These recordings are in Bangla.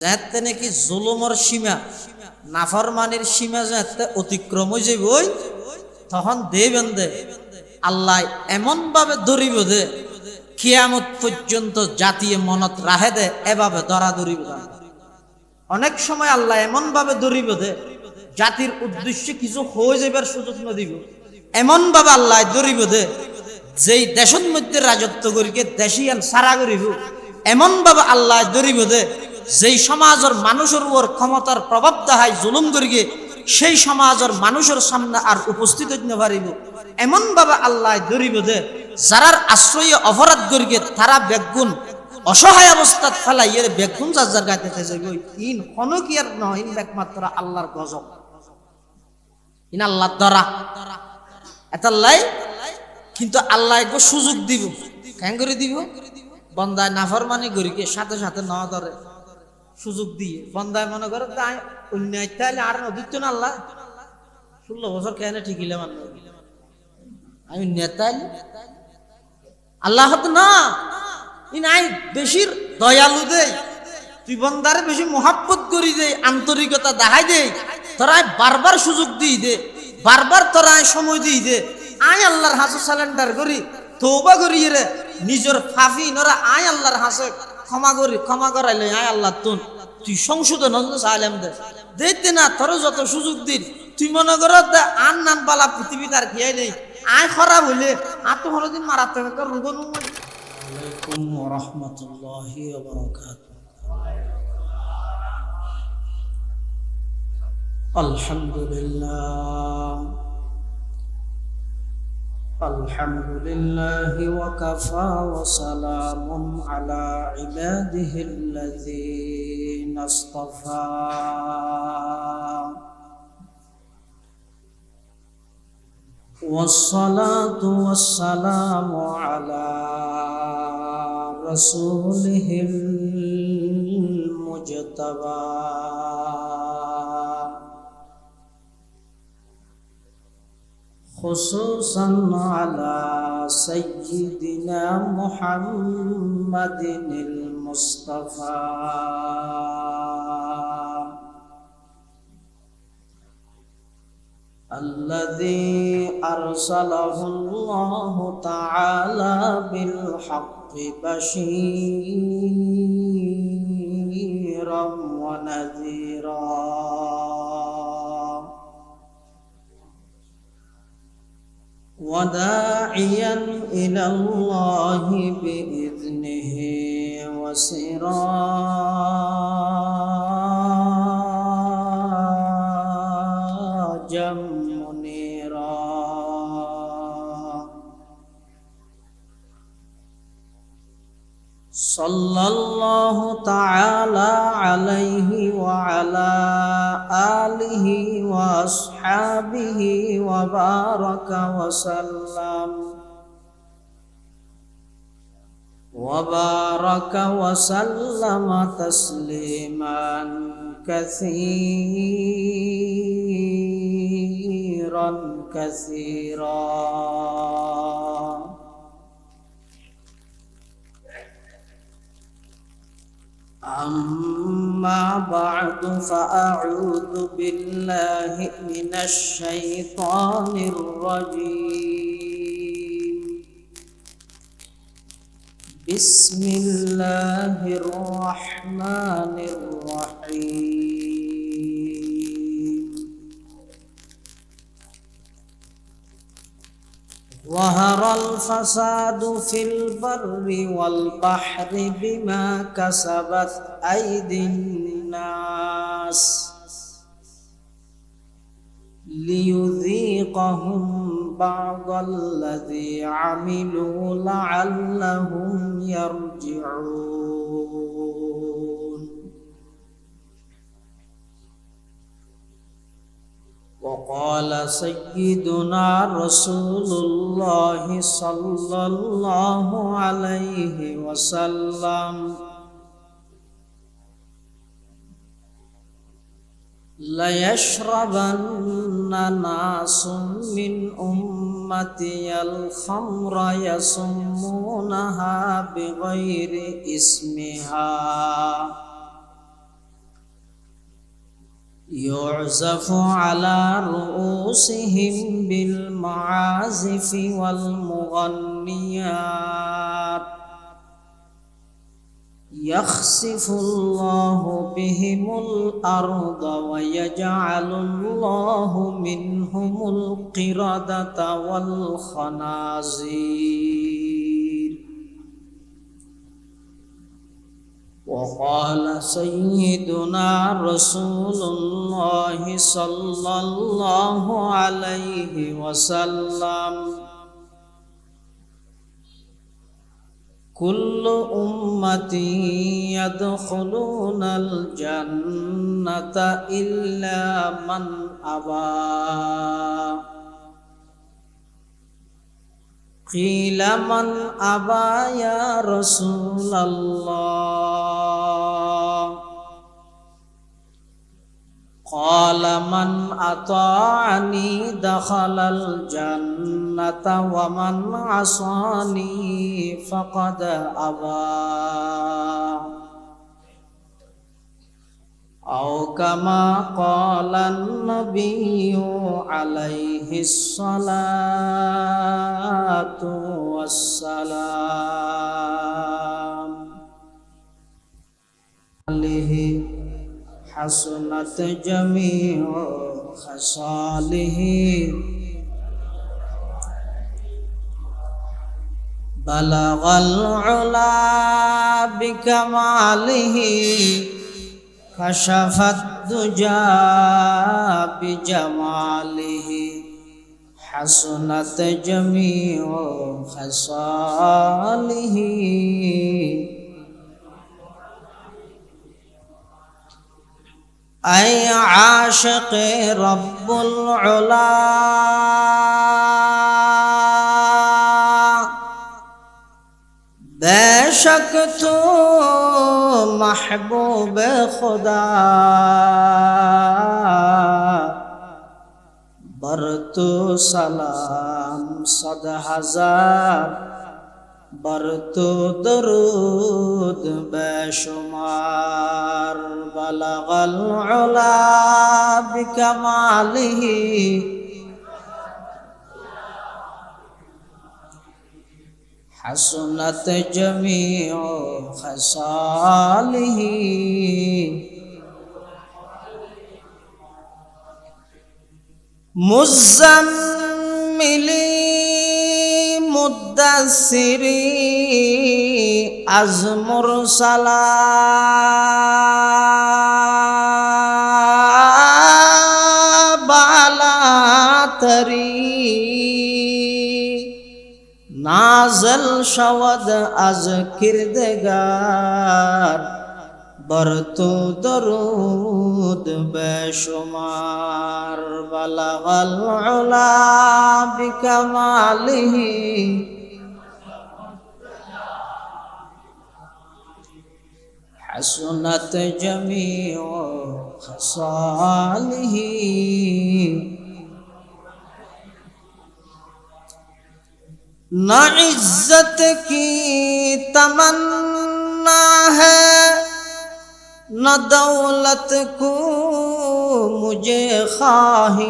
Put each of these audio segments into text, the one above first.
যাতে নাকি জুলুমের সীমা নাফরমানির সীমা যাতে অতিক্রম হয়ে যাবে ওই তখন দেবেন দে আল্লাহ এমন ভাবে ধরিব দে কিয়ামত পর্যন্ত জাতীয় মনত রাহে দে এভাবে ধরা ধরিব। অনেক সময় আল্লাহ এমন ভাবে ধরিব দে জাতির উদ্দেশ্যে কিছু হয়ে যাবার সুযোগ না দিব, এমন ভাবে আল্লাহ ধরিব দে যেই দেশের মধ্যে রাজত্ব করিকে দেশিয়ান সারা করিব, এমন ভাবে আল্লাহ ধরিব দে যেই সমাজের মানুষের উপর ক্ষমতার প্রভাব দেখায় জুলুম করিকে সেই সমাজের মানুষের সামনে আর উপস্থিত হইতে পারিব, এমন ভাবে আল্লাহ ধরিব দে যারার আশ্রয় অপরাধ করিকে তারা বেগুন অসহায় অবস্থা ফেলাইয়ের বেগুন যার গাইতে যাইব। ইন কোনো কি আর নয়, ইন একমাত্র আল্লাহর গজব, ইন আল্লাহর দ্বারা এতাল্লাই। কিন্তু আল্লাহ একটু সুযোগ দিব, কেন করে দিব? বন্দায় নাফরমানি করিকে সাথে সাথে ন ধরে সুযোগ দিয়ে বন্দায় মনে করে তাই অন্যায় তাইলে আর দিত না আল্লাহ 16 বছর কেন ঠিকিলে মান আমি নেতাই আল্লাহ না নাই বেশির দয়ালু দে তুই বন্দারে বেশি মোহাব্বত করি দে, আন্তরিকতা দেখাই দে, তোরাই বারবার সুযোগ দিই দে, বারবার তোরাই সময় দিই দে। আয় আল্লাহর হাসে স্যালেন্ডার করি তওবা করি রে নিজের ফাফি নরা আয় আল্লাহর হাসে ক্ষমা করাইলে আয় আল্লাহ তুই সংশোধন চাইলাম দে দেখতে না তোর যত সুযোগ দিন তুই মনে কর আন নান বালা পৃথিবীতে আর খেয়াই নেই আয় খারাপ হইলে আর তো হরদিন মারাত্মক একটা রোগ আলাইকুম ওয়া রাহমাতুল্লাহি ওয়া বারাকাতুহু। আলহামদুলিল্লাহ আলহামদুলিল্লাহি ওয়া কাফা ওয়া সালামুন আলা ইবাদিহিল্লাযীনা ইসতাফা। والصلاة والسلام على رسوله المجتبى خصوصا على سيدنا محمد المصطفى الذي أرسله الله تعالى بالحق بشيرا ونذيرا وداعيا إلى الله بإذنه وسراجا منيرا. صلى الله تعالى عليه وعلى آله وأصحابه وبارك وسلم تسليما كثيرا كثيرا. أما بعد فأعوذ بالله من الشيطان الرجيم. بسم الله الرحمن الرحيم. ظهر الفساد في البر والبحر بما كسبت أيدي الناس ليذيقهم بعض الذي عملوا لعلهم يرجعون. وقال سيدنا رسول الله صلى الله عليه وسلم ليشربن ناس من أمتي الخمر يسمونها بغير اسمها يعزف على رؤوسهم بالمعازف والمغنيات يخسف الله بهم الأرض ويجعل الله منهم القردة والخنازير. وقال سيدنا رسول الله صلى الله عليه وسلم: كل أمتي يدخلون الجنة إلا من أبى. قيل: من أبى يا رسول الله؟ قال: من أطاعني دخل الجنة ومن عصاني فقد أبى. أو كما قال النبي عليه الصلاة والسلام. عليه حسنت جميع خصاله بلغ العلا بكماله كشف الدجى بجماله حسنت جميع خصاله. أي عاشق رب العلا बेशक तू महबूब खुदा बर तू सलाम सद हजार बर तू दरूद बेशुमार बलगल उला बिकमालिही हसनत जमीओ खसालिही। मुज़्ज़म्मिली मुद्दस्सिरी अज़ मुरसला बाला तरी नाज़ल शवद अज़ किरदगार बर तो दरूद बेशुमार बलगल उला बिकमालिही हसनत जमीओ खसालिही। न इज्जत की तमन्ना है न दौलत को मुझे ख्वाहिश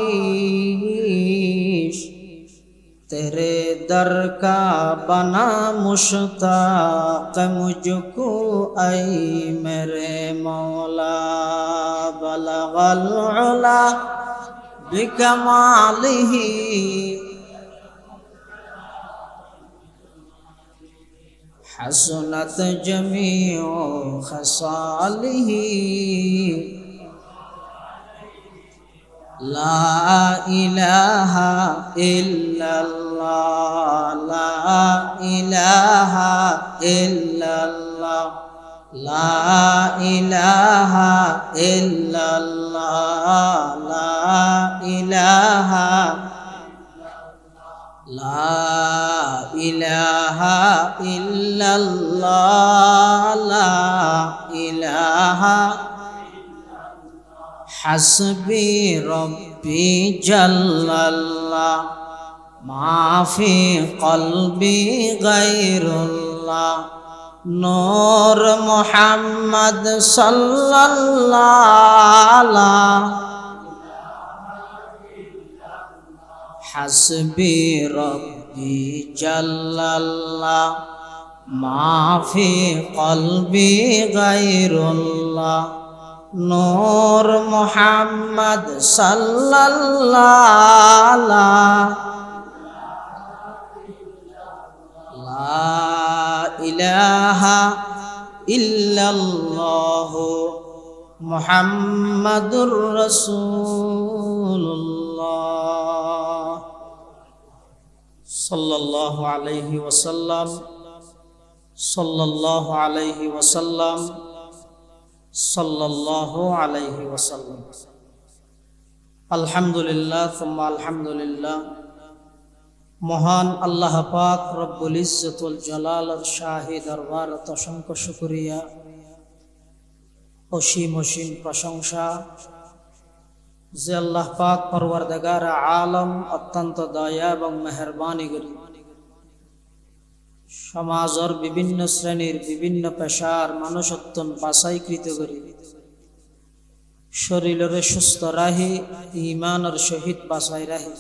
तेरे दर का बना मुश्ताक मुझको ऐ मेरे मौला बलगल उला बिकमालिही हसनत जमीओ खसालिही। ला इलाहा इल्लल्लाह ला इलाहा इल्लल्लाह ला इलाहा इल्लल्लाह ला इलाहा ला इलाहा इल्लल्लाह ला इलाहा हस्बी रब्बी जल्लल्लाह माफी क़ल्बी गैरुल्लाह नूर मुहम्मद सल्लल्लाहु হাসবি রব্বি জাল্লাল্লাহ মা ফি কলবি গায়রুল্লাহ নূর মুহাম্মদ সাল্লাল্লাহু লা ইলাহা ইল্লাল্লাহু মুহাম্মাদুর রাসূলুল্লাহ সাল্লাল্লাহু আলাইহি ওয়াসাল্লাম সাল্লাল্লাহু আলাইহি ওয়াসাল্লাম সাল্লাল্লাহু আলাইহি ওয়াসাল্লাম। আলহামদুলিল্লাহ সুম্মা আলহামদুলিল্লাহ। মহান আল্লাহ পাক রব্বুল ইজ্জত ওয়াল জালালের শাহী দরবারত অসংখ্য শুকরিয়া, অসীম অসীম প্রশংসা যে আল্লাহ পাক পরওয়ারদিগার আলম অত্যন্ত দয়া এবং মেহেরবানি করি সমাজের বিভিন্ন শ্রেণীর বিভিন্ন পেশার মানুষত্বন বাছাইকৃত করি শরীরের সুস্থ রাহি ইমানের সহিত বাছাই রাহি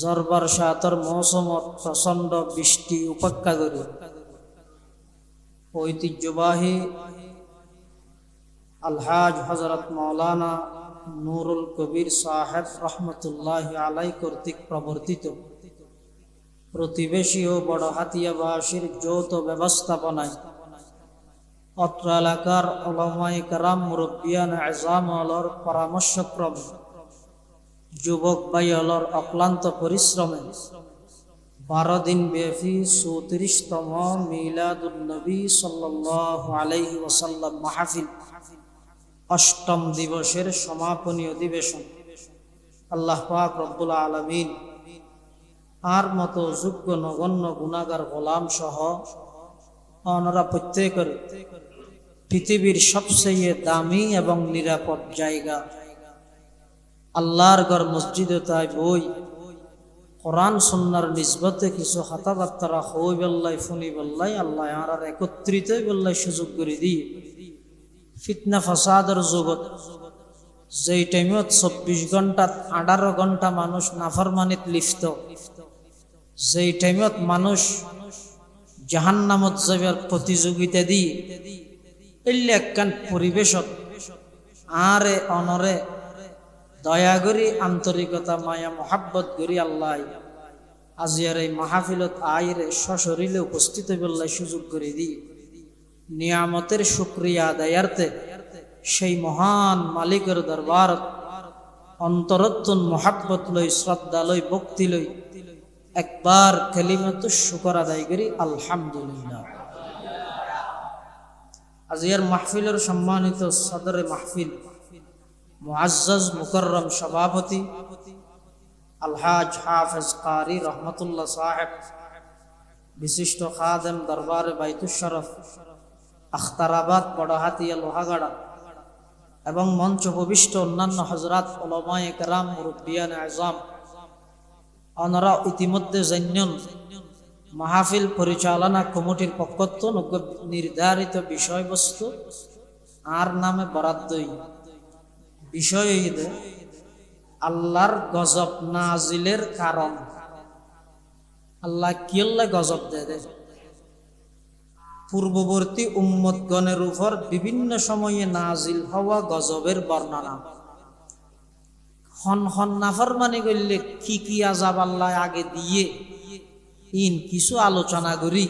জরবার সাতর মৌসুমত প্রচণ্ড বৃষ্টি উপেক্ষা করি ঐতিহ্যবাহী আলহাজ হযরত মাওলানা নুরুল কবির সাহেব রহমতুল্লাহ আলাই কর্তৃক প্রবর্তিত প্রতিবেশী ও বড় হাতিয়াবাসীর যৌথ ব্যবস্থাপনায় অত্র এলাকার উলামায়ে কেরাম মুরব্বিয়ান আযম আলর পরামর্শক্রমে যুবক ভাই আলর অক্লান্ত পরিশ্রমে 12 দিন ব্যাপী 34তম মিলাদুন নবী সাল্লাল্লাহু আলাইহি ওয়াসাল্লাম মাহফিল অষ্টম দিবসের সমাপনী অধিবেশন আল্লাহ পাক রব্বুল আলামিন আর মতো যোগ্য নগণ্য গুনাহগার গোলাম সহ ওনারা প্রত্যেকের পৃথিবীর সবচেয়ে দামি এবং নিরাপদ জায়গা আল্লাহর ঘর মসজিদে তাই বই কোরআন সুন্নাহর নিসবতে কিছু কথাবার্তা হই বল্লাই ফুনি বল্লাই আল্লাহ আর একত্রিত বল্লাই সুযোগ করে দিয়ে ফিতনা ফাসাদের জগৎ যেই টাইমত 24 ঘন্টা 18 ঘন্টা মানুষ নাফরমানিত লিপ্ত যেই টাইমত মানুষ জাহান্নামত যাবার প্রতিযোগিতা দিয়ে এলে একখান পরিবেশত আরে অনরে দয়া করি আন্তরিকতা মায়া মোহাব্বত করি আল্লাহ আজিয়ার এই মাহফিলত আইরে সশরীরে উপস্থিত বললাই সুযোগ করে দিই নিয়ামতের শুকরিয়া আদায়ার্থে সেই মহান মালিকের দরবার অন্তরত্বন মোহাব্বত লই শ্রদ্ধা লই ভক্তি লই একবার কালিমাতুশ শুকর আদায় করি আলহামদুলিল্লাহ। আজিয়ার মাহফিলের সম্মানিত সদরে মাহফিল মুআজ্জাজ মুকররম সভাপতি আলহাজ হাফেজ কারি রহমতুল্লাহ সাহেব, বিশিষ্ট খাদেম দরবারে বাইতুশ শরফ আখতারাবাদ বড়হাতিয়া লোহাগাড়া এবং মঞ্চ উপবিষ্ট অন্যান্য হযরত উলামায়ে কেরাম মুরব্বিয়ান আযম ওনারা ইতিমধ্যে জানেন মাহফিল পরিচালনা কমিটির পক্ষত নির্ধারিত বিষয়বস্তু আর নামে বরাদ্দই বিষয় ঈদে আল্লাহর গজব নাজিলের কারণ আল্লাহ কিল্লা গজব দেয় পূর্ববর্তী উম্মতগণের উপর বিভিন্ন সময়ে নাজিল হওয়া গজবের বর্ণনা হন হন নাফরমানি করলে কি আযাব আল্লাহ আগে দিয়ে ইন কিছু আলোচনা করি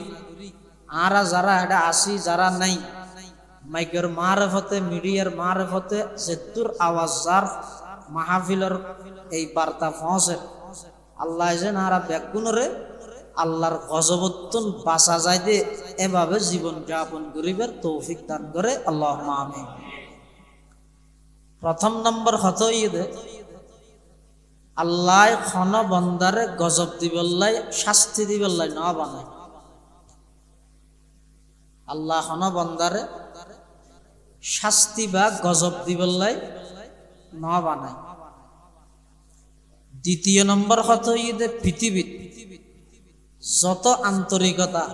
আর যারা এটা আসি যারা নাই মাইকের মারফতে মিডিয়ার মারফতে যেতুর আওয়াজ যার মাহফিলের এই বার্তা পৌঁছে আল্লাহ যেন আর ব্যাকুণরে আল্লাহর গজবত্তন বাঁচা যায় দে এভাবে জীবন যাপন করিবার তৌফিক দান করে আল্লাহুম্মা আমিন। প্রথম নম্বর হতো ঈদে আল্লাহ খন বন্দারে গজব দিবল্লাই শাস্তি দিবল্লাই না বানায় আল্লাহ খন বন্দারে শাস্তি বা গজব দিবল্লাই না বানায়। দ্বিতীয় নম্বর হতো ঈদে পৃথিবীর যত আন্তরিকতা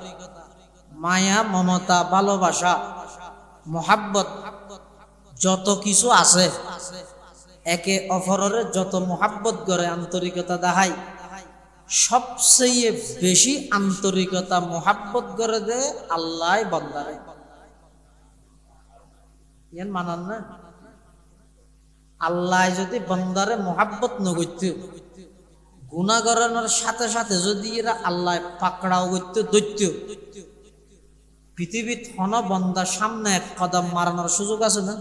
মায়া মমতা ভালোবাসা মোহাব্বত যত কিছু আছে একে অপরের যত মোহাব্বত করে আন্তরিকতা দেখায়, সবচেয়ে বেশি আন্তরিকতা মোহাব্বত করে দে আল্লাহ বান্দারে। ইয়ান মানান না? আল্লাহ যদি বান্দারে মোহাব্বত নগত্য, গুনাহ করানোর সাথে সাথে যদি এরা আল্লাহ পাকড়াও করতে দৈত্য, পৃথিবীত হন বন্দার সামনে এক কদম মারানোর সুযোগ আছে না?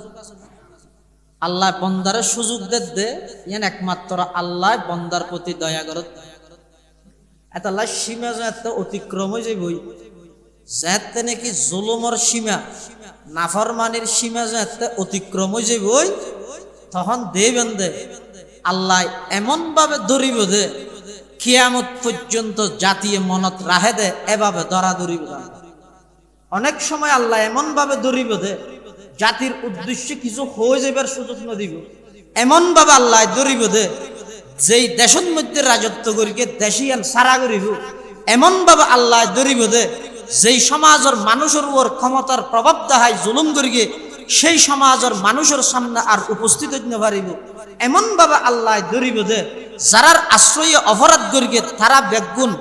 আল্লাহ বন্দারে সুযোগ দে ইয়ান একমাত্র আল্লাহ বন্দার প্রতি দয়া করত। এত আল্লাহ সীমা যাতে অতিক্রম হয়ে যাবই, যাতে নাকি জুলুমের সীমা, নাফরমানির সীমা যাতে অতিক্রম হয়ে যাবই, তখন দেবেন দে আল্লাহ এমন ভাবে ধরিব দে কিয়ামত পর্যন্ত জাতীয় মনত রাহে দে, এভাবে ধরা ধরিব। অনেক সময় আল্লাহ এমন ভাবে ধরিব দে জাতির উদ্দেশ্যে কিছু হয়ে যাবার সুযোগ না দিব, এমন ভাবে আল্লাহ ধরিব দে যেই দেশের মধ্যে রাজত্ব করিকে দেশিয়ান সারা করিব, এমন ভাবে আল্লাহ ধরিব দে যেই সমাজের মানুষের উপর ক্ষমতার প্রভাব দেখায় জুলুম করিকে সেই সমাজের মানুষের সামনে আর উপস্থিত হইতে পারিব, এমন ভাবে আল্লাহ ধরিব দে যারার আশ্রয়ে অপরাধ করিকে তারা বেগুন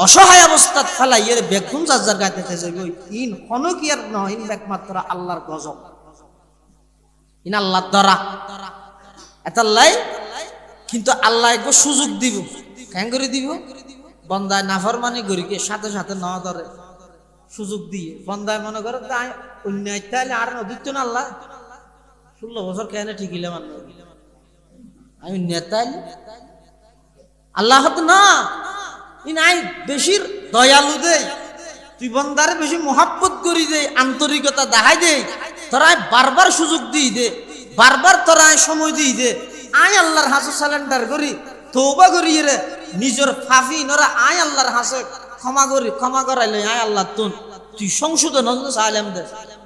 অসহায় অবস্থা ফেলাই এর বেগুন যার গাইতে যাইব। ইন কোনো কি আর নয়, ইন একমাত্র আল্লাহর গজব, ইন আল্লাহর দ্বারা এতাল্লাই। কিন্তু আল্লাহ একবার সুযোগ দিব, কেন করে দিব? বন্দায় নাফরমানি করিকে সাথে সাথে ন ধরে সুযোগ দিয়ে বন্দায় মনে করে অন্যায় তাইলে আর দিত না আল্লাহ 16 বছর কেন ঠিকিলে মান আমি নেতাইলে আল্লাহ না নাই বেশির দয়ালু দেই, তুই বন্দারে বেশি মোহাব্বত করি দে, আন্তরিকতা দেখাই দে, তোরাই বারবার সুযোগ দিই দে, বারবার তোরাই সময় দিই দে। আয় আল্লাহর হাসে স্যালেন্ডার করি, তওবা করি রে নিজের ফাফি নরা আয় আল্লাহর হাসে ক্ষমা করাইলে আয় আল্লাহ তুই সংশোধন চাইলাম দে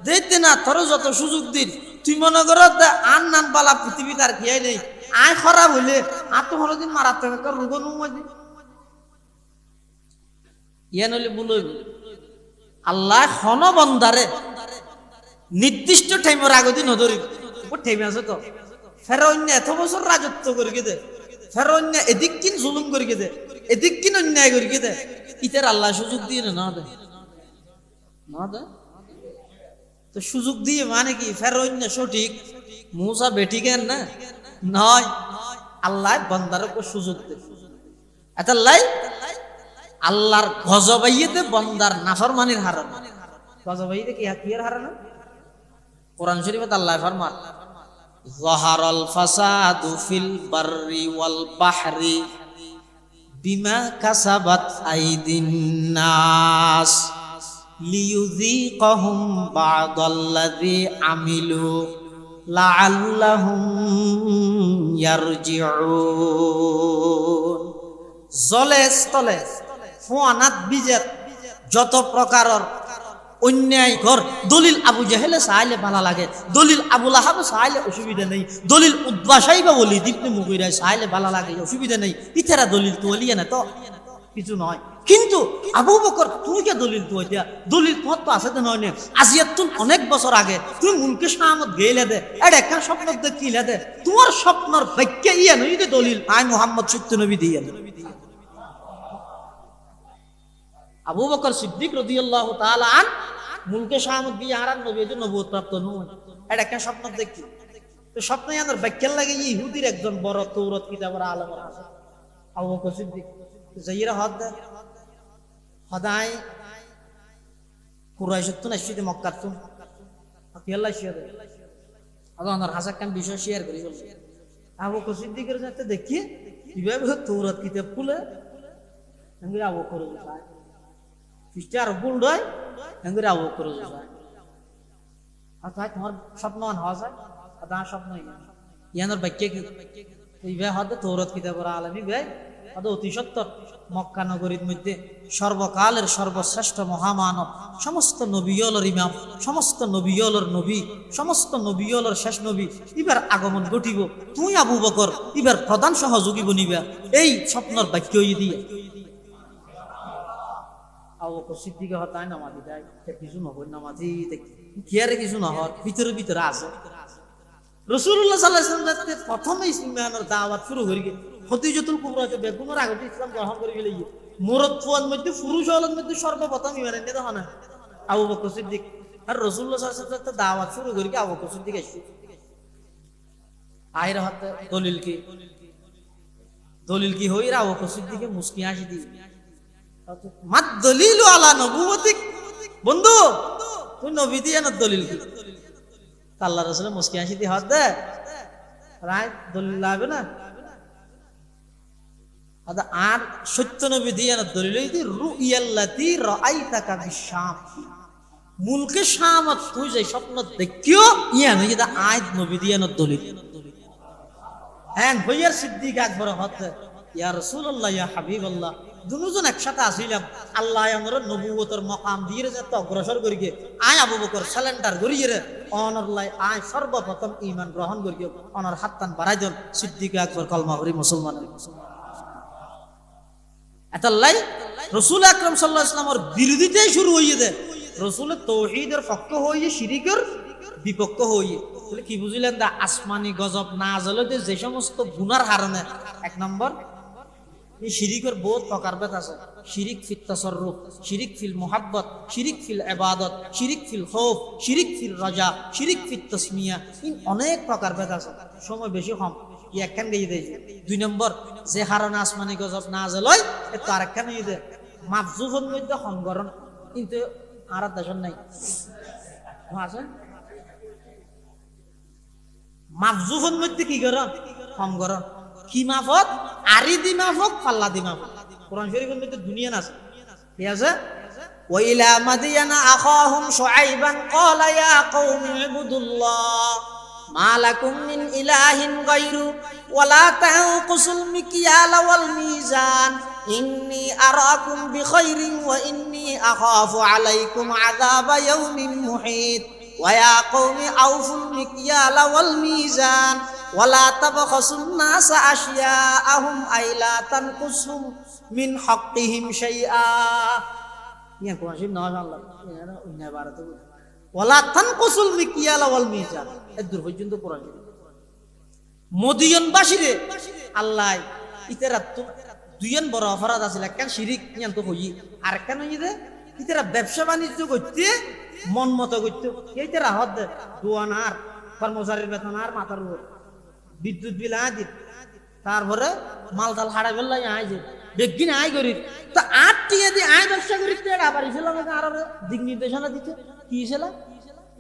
দেখতে না তোর যত সুযোগ দিন তুই মনে কর আন নান বালা পৃথিবীতে আর কি নেই, আয় খারাপ হইলে আর তো হরদিন মারাত্মক রোগ নুমাজি ইয়ে নইলে বলইব। আল্লাহ হন বন্দারে নির্দিষ্ট টাইমের আগে দিন ধরিব, টাইম আছে তো ফের অন্য এত বছর রাজত্ব করি দে, ফের অন্য এদিক কিন জুলুম করি দে, এদিক কিন অন্যায় করি দে, ইতার আল্লাহ সুযোগ দিয়ে না দে না দে তো সুযোগ দিয়ে মানে কি ফের অন্য সঠিক মুসা বেটি কেন না নয়, আল্লাহ বন্দার উপর সুযোগ দে। এতাল্লাই আল্লাহর গজবাইয়েতে বন্দার নাফরমানির হারানো, গজবাইয়েতে কি হাতিয়ার হারানো? কোরআন শরীফে আল্লাহ ফরমান যাহারাল ফাসাদু ফিল বাররি ওয়াল বাহরি বিমা কাসাবাত আইদিন নাস লিয়ুযীকাহুম বা'দাল্লাযী আমিলু লাআল্লাহুম ইয়ারজিউন। জলে স্থলে ফোয়ানাত বিজেত যত প্রকারের অন্যায় ঘর দলিল আবু জাহেলে চাইলে ভালো লাগে, দলিল আবু লাহাব চাইলে অসুবিধা নেই, দলিল উদ্বাসাই বা বলি দীপ্তি মুগিরায় চাইলে ভালো লাগে অসুবিধা নেই, ইতারা দলিল তো অলিয়ে না তো কিছু নয়। কিন্তু আবু বকর তুই কে দলিল তো দিয়া দলিল তোমার তো আছে তো নয় নে আজিয়াত তুই অনেক বছর আগে তুই মুলকে শাহামত গেলে দে এটা একটা স্বপ্ন দেখিলে দে তোমার স্বপ্নর ব্যাখ্যা ইয়ে নই দলিল আই মোহাম্মদ সত্য নবী দিয়ে আবু বকর সিদ্দিক রাদিয়াল্লাহু তাআলা আন মুলকে শাহামত দিয়ে আর নবী যে নবুয়ত প্রাপ্ত নয় এটা একটা স্বপ্ন দেখি তো স্বপ্নে আমার ব্যাখ্যা লাগে ইহুদির একজন বড় তৌরাত কিতাবের আলেম আছে আবু বকর সিদ্দিক যাইরা হাত দে হদায় কুরাইশত তো নাশিতে মক্কাত তো আল্লাহ শেয়ার আল্লাহর হাসাক কাম বিষয় শেয়ার করি বল আবু বকর সিদ্দিকের সাথে দেখি কিভাবে তৌরাত কিতাব খুলে আমি আবু বকর যায় ফিস্টার বুল রয় আমি আবু বকর যায় আর তাই তোমার স্বপ্নমান হওয়া যায় আর তার স্বপ্ন ইয়ানোর ব্যাখ্যা কি এইভাবে হয়তো তৌরাত কিতাবের আলেমী ভাই হয়তো অতি সত্য মক্কা নগরীর মধ্যে সর্বকালের সর্বশ্রেষ্ঠ মহামানব সমস্ত নবীয়লর ইমাম সমস্ত নবীয়লর নবী সমস্ত নবীয়লর শেষ নবী এবার আগমন ঘটিব তুই আবু বকর এবার প্রধান সহযোগী বনিবা এই স্বপ্নর বাক্য দিয়ে আবু বকর সিদ্দিকে হতায় নামাজি দেয় কিছু নহই নামাজি কি আর কিছু নহর ভিতরে ভিতরে আছে রাসূলুল্লাহ সাল্লাল্লাহু আলাইহি ওয়াসাল্লাম প্রথমে ইসলামের দাওয়াত শুরু করি খদিজাতুল কুবরা তে বেগমের আগতে ইসলাম গ্রহণ করে গেলে মুরদ ফুয়ার মধ্যে পুরুষ হলের মধ্যে সর্বপ্রথম ইমান এনে দেখো না আবু বকর সিদ্দিক আর রাসূলুল্লাহ সাল্লাল্লাহু আলাইহি ওয়াসাল্লাম দাওয়াত শুরু করি আবু বকর সিদ্দিক আসছে আইর হাতে দলিল কি হই আবু বকর সিদ্দিকে মুস্কি হাসি দি মাদ দলিলু আলা নবুওয়াতিক বন্ধু তুই নবী দিয়ে না দলিল কি আল্লাহ রাসূল মুস্কি হাসি দি হাত দে রায় দলিল লাগবে না আদা আর সত্য নবী দিয়ে না দলিল দি রুইয়াল্লাতি রাআইতাকা বিশাম মুলকে শামত তুই যে স্বপ্ন দেখিও ইয়া নই দা আয়াত নবী দিয়ে না দলিল হ্যাঁ বইয়ার সিদ্দিক আকবর হত ইয়া রাসূলুল্লাহ ইয়া হাবিবাল্লাহ দুজন একসাথে আসিলাম আল্লাহ আমার নবুয়তের মকাম দিয়ে যত অগ্রসর করি গে আয় আবু বকর সালেন্ডার করিয়ে রে অনরলাই আয় সর্বপ্রথম ঈমান গ্রহণ করি অনর হাতটান বাড়াই দেন সিদ্দিক আকবর কলমা করি মুসলমান এতাল্লাই রাসূল আকরাম সাল্লাল্লাহু আলাইহি ওয়াসাল্লামের বিরোধিতাই শুরু হইয়ে দে রাসূলের তাওহীদের পক্ষ হইয়ে শিরকের বিপক্ষ হইয়ে তাহলে কি বুঝিলেন দা আসমানি গজব নাযিল হইতে যে সমস্ত গুনার কারণে এক নম্বর এই শিরিকের বহুত প্রকারভেদ আছে শিরিক ফিল তাসাররুফ শিরিক ফিল মুহাব্বত শিরিক ফিল ইবাদত শিরিক ফিল খৌফ শিরিক ফিল রাজা শিরিক ফিল তাসমিয়া ইন অনেক প্রকারভেদ আছে সময় বেশি কম কি একখান গিয়ে দেই দুই নম্বর যে কারণে আসমানি গজব নাযিল হয় তো আরেকখান গিয়ে দে মাফজুফের মধ্যে সংগরণ কিন্তু আর দেশন নাই আছে মাফজুফের মধ্যে কি করণ সংগরণ কি মাফত আরিদি মাফক পাল্লা দি মাফক কোরআন শরীফের মধ্যে দুনিয়া আছে ঠিক আছে ওয়াইলা মাদিয়ানা আখাহুম শুআইবান ক্বালা ইয়া কওমি ইবুদুল্লাহ মা লাকুম মিন ইলাহিন গায়রু ওয়ালা তানকুসুল মিকিয়ালা ওয়াল মিজান ইন্নী আরাকুম বিখাইরিন ওয়া ইন্নী আখাফু আলাইকুম আযাবা ইয়াউমিন মুহিত ওয়া ইয়া কওমি আউফুল মিকিয়ালা ওয়াল মিজান ওয়ালা তাবখাসুন নাসা আশিয়াআহুম আইলা তানকুসুম মিন হাক্কিহিম শাইআ ইয়া কোরআন শরীফ নওয়াজ আল্লাহ এর অন্য বারাতে ওয়ালা তানকুসুল মিকিয়ালা ওয়াল মিজান এর দূর পর্যন্ত কোরআন শরীফ মদিয়নবাসীরে আল্লাহ ইতারা দুইজন বড় অপরাধ আছে একখান শিরিক ইয়ান তো হই আর একখান হই দে ইতারা ব্যবসা বাণিজ্য করতে মন মতো করতে এইতারা হদ দে দোয়ানার কর্মচারীর বেতন আর মাথার উপর বিদ্যুৎ বিল আদি তারপরে মাল তাল হাড়া ফেললাই আয় যে বেগিন আয় করি তো ৮ টিয়া দিয়ে আয় ব্যবসা করি আবার ছিল আর দিক নির্দেশনা দিতে কি ছিল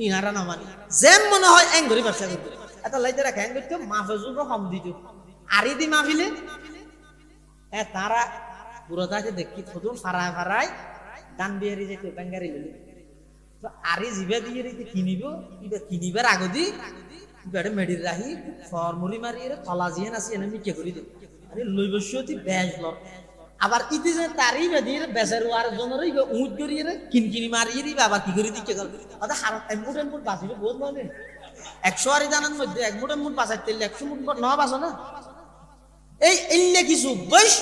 ইনারা না মানে যেম মনে হয় এং করে ব্যবসা করতে এত লাইতে রাখা এং করতে মাফজুব কম দিত আরি দি মাফিলে তারা বুড়োটাকে দেখি থতুন ফারায় ফারায় দান বিহারি যেত বেঙ্গারি লইলে তো আরি জিবে দিয়ে কিনিব কিনিবার আগদি বেড়ে মেডির রাহি ফরমুরি মারি তলা জিয়ে নাচি এনে মিকে করে দে আরে লই বসতি বেজ ল আবার ইতি যে তারি বেদির বেজার ওয়ার জনের উঁট করিয়ে কিনকিনি মারিয়ে দিবে আবার কি করে দিকে গেল আদা হারাম এমুট এমুট বাঁচিবে বহুত মানে 100 আরি দানের মধ্যে এক মুট এমুট বাঁচাইতে 100 মুট ন বাঁচো না এই এল্লে কিছু বৈশ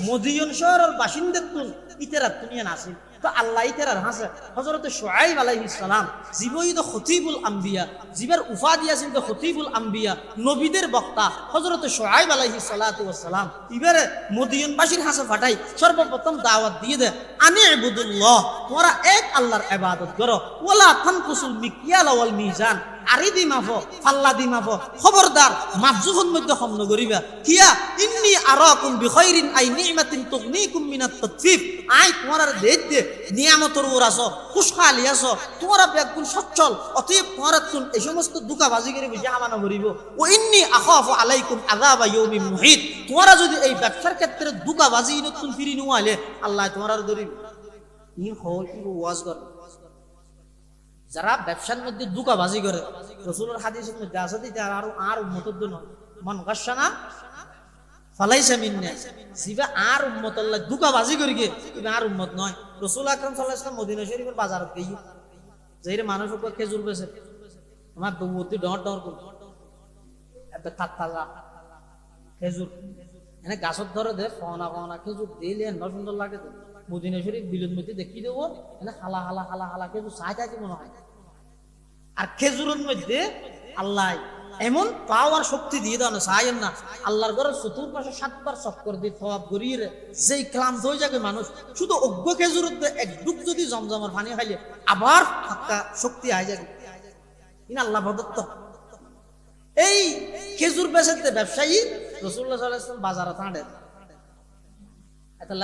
মদিয়ন শহরের বাসিন্দার তুন ইতেরা দুনিয়া নাসিল তো আল্লাহ ইতেরার হাসে হযরত শুআইব আলাইহিস সালাম জীবই তো খতিবুল আম্বিয়া জীবের উফাদি আছেন তো খতিবুল আম্বিয়া নবীদের বক্তা হযরত শুআইব আলাইহিস সালাতু ওয়াস সালাম ইবারে মদিয়নবাসীর হাসে ফাটাই সর্বপ্রথম দাওয়াত দিয়ে দে আনি ইবুদুল্লাহ তোমরা এক আল্লাহর ইবাদত করো ওয়ালা তানকুসুল মিকিয়াল ওয়াল মিজান আরি দি মাফো ফাল্লা দি মাফো খবরদার মাফজুফের মধ্যে খমন করিবা কিয়া ইন্নী আরাকুম বিখাইরিন আই নি'মাতিন তুগনিকুম মিনাত তাতফিফ আই তোমরা দেখতে নিয়ামতের উপর আছো খুশহালি আছো তোমরা বেগুন সচ্ছল অতএব তোমরা তুন এই সমস্ত দুকাবাজি করে বুঝে আমানা করিব ও ইন্নী আখাফু আলাইকুম আযাবা ইয়াউমিন মুহিত তোমরা যদি এই ব্যবসার ক্ষেত্রে দুকাবাজি নতুন ফিরি নোয়ালে আল্লাহ তোমরা ধরিব ই হয় কি ওয়াজ কর যারা ব্যবসার মধ্যে দুকাবাজি করে রাসূলের হাদিসের মধ্যে আছে যে আর উম্মতের জন্য মান গাশানা ফালাইসা মিন্না সিবা আর উম্মত আল্লাহ দুকাবাজি করি গে কিন্তু আর উম্মত নয় রাসূল আকরাম সাল্লাল্লাহু আলাইহি ওয়াসাল্লাম মদিনা শরীফের বাজারত গই যাইরে মানুষ উপর খেজুর বেচে আমার দৌতি ডর ডর করে এত তাজা খেজুর এনে গাছত ধরে দে ফনা ফনা খেজুর দিলে সুন্দর লাগে তো মদিনা শরীফ বিলের মধ্যে দেখি দেবো এনে হালা হালা হালা হালা খেজুর চাই চাইতে মনে হয় আর খেজুরের মধ্যে আল্লাহ এমন পাওয়ার শক্তি দিয়ে দাও না চাইেন না আল্লাহর ঘরের চতুর্পাশে 7 বার চক্কর দিয়ে তওয়াব করিয়ে যেই ক্লান্ত হয়ে যাবে মানুষ শুধু অজ্ঞ খেজুর এক ডুব যদি জমজমার পানি খাইলে আবার একটা শক্তি আয় যাবে ইন আল্লাহ প্রদত্ত এই খেজুর বেচতে ব্যবসায়ী রাসূলুল্লাহ সাল্লাল্লাহু আলাইহি ওয়াসাল্লাম বাজারে তাঁড়ে এটা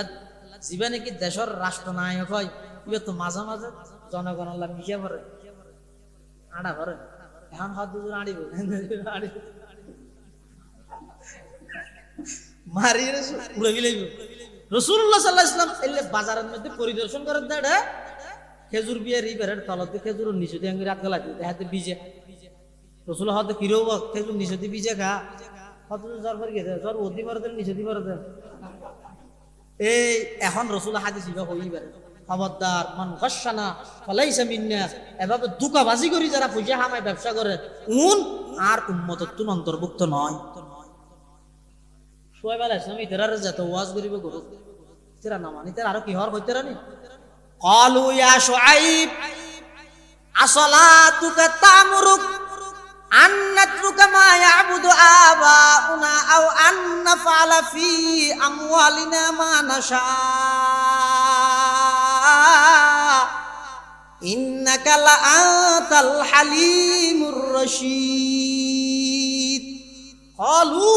জীবনে কি দেশের রাষ্ট্রনায়ক হয় ইবে তো মাঝে মাঝে জনগণ আল্লাহ মিশে ভরে আড়া ভরে এখন হাত দুজন আড়িব মারিয়ে উড়ে গেলেই রাসূলুল্লাহ সাল্লাল্লাহু আলাইহি ওয়াসাল্লাম এলে বাজারের মধ্যে পরিদর্শন করে দেড়ে খেজুর বিয়ে রিবের তলতে খেজুর নিচে দিয়ে আঙ্গুর রাত গলা দিতে হাতে বিজে রাসূল হতে কিরো খেজুর নিচে দিয়ে বিজে খা কত জ্বর পড়ে গেছে জ্বর ওদি মারতে নিচে দিয়ে মারতে এই এখন রাসূল হাদিস ইবা হইবে খবরদার মান গাশানা ফালাইসা মিন্না এভাবে দুকাবাজি করি যারা পয়সা হামায় ব্যবসা করে আর উম্মতত্ব অন্তর্ভুক্ত নয় সোয়াইব আলাইহিস সালাম ইতরার যত ওয়াজ করিবে গরু তেরা না মানি তেরা আর কি হর কইতে রানি ক্বালু ইয়া শুআইব আসলাতুকা তামরুক আন নাতরুকা মা ইয়াবুদু আবাউনা আও আন নাফআলা ফি আমওয়ালিনা মা নাশা ইন্নাকা লা আনতাল হালিমুর রশীদ ক্বালু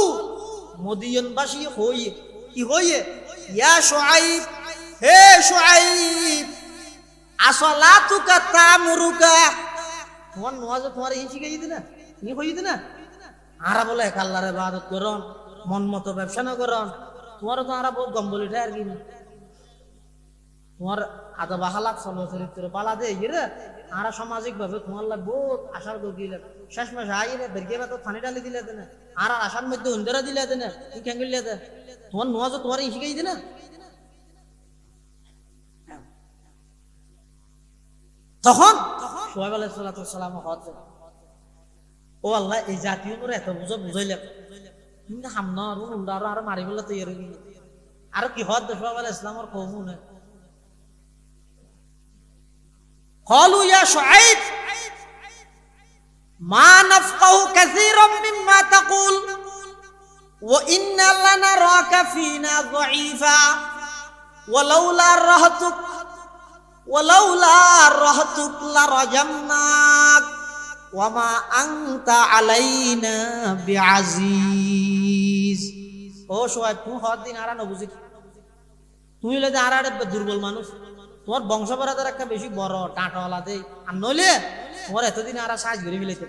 মদিয়নবাসী হইয়ে কি হইয়ে ইয়া শুআইব হে শুআইব আসলাতুকা তামরুকা তোমার নামাজ তোমার এই শিখাই দিনা নি কই দিনা আরা বলে আল্লাহর ইবাদত করন মন মতো ব্যবসা না করন তোমার তো আরা বহুত গম্বলিটা আর কি তোমার আদা বাহালাত চরিত্র পালা দে ইরে আরা সামাজিক ভাবে তোমার লা বহুত আশার করে দিলে শেষ মাস আইরে বেরকে বা তো পানি ডালি দিলে দেনা আর আশার মধ্যে অন্ধেরা দিলে দেনা কি কেন গিলে দে তোমার নামাজ তোমার এই শিখাই দিনা তখন শুআইব আলাইহিস সালাতু ওয়াস সালাম হতে ও আল্লাহ এই জাতীয় করে এত বুঝাইলে কিন্তু হামনা আর উন্ডা আর মারি বলে তৈরি হই আর কি হদ শুআইব আলাইহিস সালামের কওমুনে قالوا يا شعيب ما نفقه كثيرا مما تقول وإنا لنراك فينا ضعيفا ولولا رهتك لرجمناك وما أنت علينا بعزيز ও শোয়েব তুমি হদ দিন আরা নবুজি তুমি লইতে আরা দুর্বল মানুষ তোমার বংশ পরাদের একটা বেশি বড় টাটাওয়ালা দেই আর নইলে তোমার এতদিন আরা সাজ করে ফেলেছে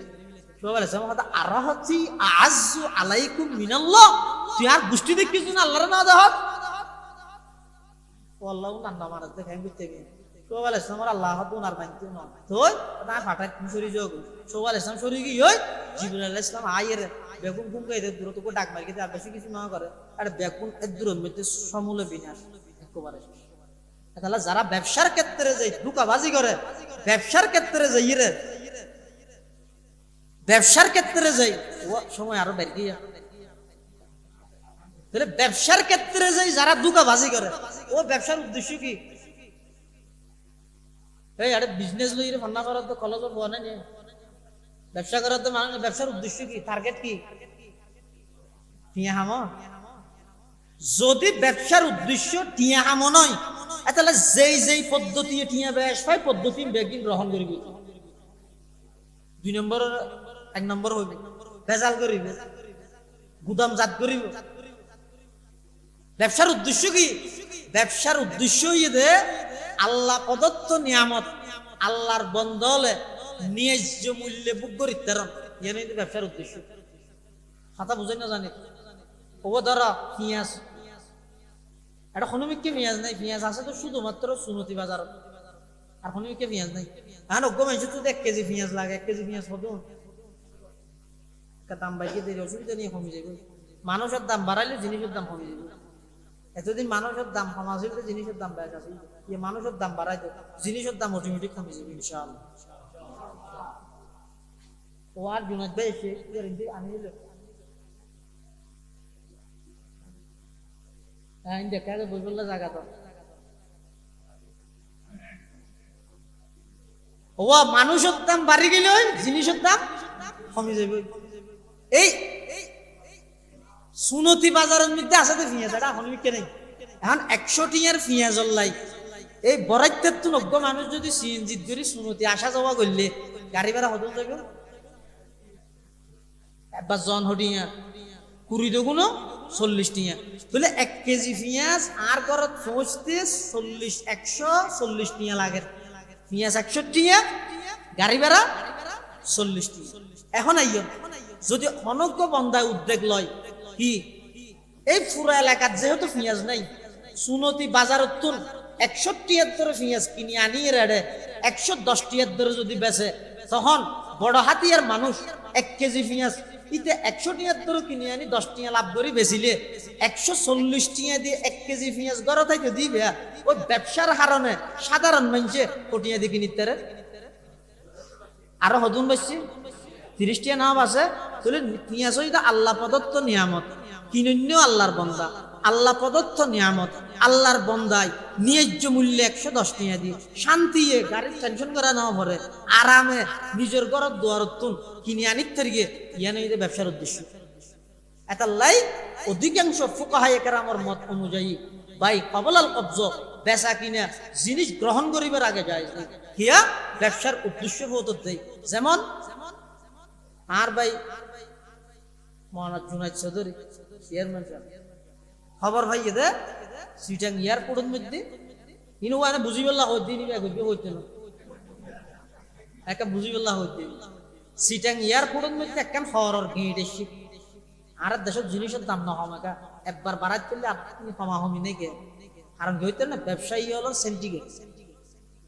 শোয়েব আলাইহিস সালাম কথা আরাহতি আযু আলাইকুম মিনাল্লাহ তুই আর গোষ্ঠী দেখিস না আল্লাহর না দেহ আল্লাহ নান্না মারাতে দেখাই করতে শোয়েব আলাইহিস সালাম আল্লাহ দুনার মানতে না তোই না ফাটাই সরি যোগ শোয়েব আলাইহিস সালাম সরি কি ওই জিবরাইল আলাইহিস সালাম আয়ের বেগুন কুমকে এদের দূর থেকে ডাক মারি আর বেশি কিছু না করে আর বেগুন এর দূর মধ্যে সমূলে বিনাশ একবারে তাহলে যারা ব্যবসার ক্ষেত্রে যাই ধোঁকাবাজি করে ব্যবসার ক্ষেত্রে যাই রে ব্যবসার ক্ষেত্রে যাই ও সময় আরো বের গিয়া তাহলে ব্যবসার ক্ষেত্রে যাই যারা ধোঁকাবাজি করে ও ব্যবসার উদ্দেশ্য কি এই আরে বিজনেস লই রে ফান্না করার তো কলেজ হওয়া না ব্যবসা করার তো মানে ব্যবসার উদ্দেশ্য কি টার্গেট কি টিয়া হামো যদি ব্যবসার উদ্দেশ্য টিয়া হামো নয় তাহলে যেই পদ্ধতি টিয়া বেশ পাই পদ্ধতি বেগিন গ্রহণ করিবে 2 নম্বর 1 নম্বর হইবে ভেজাল করিবে গুদাম জাত করিবে ব্যবসার উদ্দেশ্য কি ব্যবসার উদ্দেশ্য হইয়ে আল্লাহ প্রদত্ত নিয়ামত আল্লাহর বন্দলে ন্যায্য মূল্যে বুক করিতে জানি ব্যবসার উদ্দেশ্য কথা বুঝাই না জানি ও ধরো পেঁয়াজ এটা হনুমিককে পেঁয়াজ নাই পেঁয়াজ আছে তো শুধুমাত্র সুনতি বাজার আর হনুমিককে পেঁয়াজ নাই হ্যাঁ অজ্ঞ মানুষ তো 1 কেজি পেঁয়াজ লাগে 1 কেজি পেঁয়াজ হবে দাম বাড়িয়ে দিলে অসুবিধা নিয়ে কমে যাবে মানুষের দাম বাড়াইলে জিনিসের দাম কমে যাবে এতদিন মানুষের দাম কমা ছিল জিনিসের দাম বেড়ে আছে মানুষের দাম বাড়াই তো জিনিসের দাম অটোমেটিক কমে যাবে ইনশাআল্লাহ ও আর জুনাদ ভাই এসে আমি দেখা বই বললে জায়গা তো ও মানুষের দাম বাড়ি গেলে জিনিসের দাম কমে যাবে এই সুনতি বাজারের মধ্যে আছে তো পেঁয়াজ, এটা এখন বিকে নেই। এখন 100 টিয়ার পেঁয়াজ লাই এই বরাইতের তো নব্য মানুষ যদি সিএনজি ধরে সুনতি আসা যাওয়া করলে গাড়ি ভাড়া হতো যাবে একবার জন হটিয়া কুড়ি দুগুণ 40 টিয়া, তাহলে 1 কেজি পেঁয়াজ আর ঘরত পৌঁছতে 140 টিয়া লাগে। পেঁয়াজ 100 টিয়া, গাড়ি ভাড়া 40 টিয়া। এখন আইয় যদি অনজ্ঞ বন্ধায় উদ্যোগ লয় কি এই পুরো এলাকার যেহেতু পেঁয়াজ নাই, সুনতি বাজারত তুন 100 টিয়ার ধরে পেঁয়াজ কিনে আনিয়ে রেড়ে 110 টিয়ার ধরে যদি বেচে, তখন বড় হাতিয়ার মানুষ 1 কেজি পেঁয়াজ ইতে 100 টিয়ার ধরে কিনে আনি 10 টিয়া লাভ করে বেচিলে 140 টিয়া দিয়ে 1 কেজি পেঁয়াজ ঘর থেকে দিবে। ওই ব্যবসার কারণে সাধারণ মানুষে কোটিয়া দিয়ে কিনিতে আরো হদুন বেশি 30 টিয়া নাম আছে। তাহলে পেঁয়াজ হইতে আল্লাহ প্রদত্ত নিয়ামত, কিনন্য আল্লাহর বন্দা, আল্লাহ প্রদত্ত নিয়ামত, আল্লাহর বন্দায় ন্যায্য মূল্যে 110 টিয়া দিয়ে শান্তিয়ে গাড়ির টেনশন করা না পরে আরামে নিজের ঘরের দুয়ারতুন কিনে আনিত থেকে ইয়ানে ব্যবসার উদ্দেশ্য। এটালাই অধিকাংশ ফুকাহায়ে কেরামের মত অনুযায়ী ভাই কবলাল কবজ বেচা কিনা জিনিস গ্রহণ করিবার আগে যায় হিয়া ব্যবসার উদ্দেশ্য হতে দেয়। যেমন আর ভাই মহানাজ জুনাইদ চৌধুরী চেয়ারম্যান খবর ভাই এদের সিটাং এয়ারপোর্টের মধ্যে ইনু মানে বুঝি বললা হইতে নিবে হইতে না একটা বুঝি বললা হইতে সিটাং এয়ারপোর্টের মধ্যে একখান হরর গেট এসে আর দেশের জিনিসের দাম না হমাকা একবার বাড়াই করলে আপনি কমা হমি নেই গে, কারণ হইতে না ব্যবসায়ী হলো সেন্টিগেট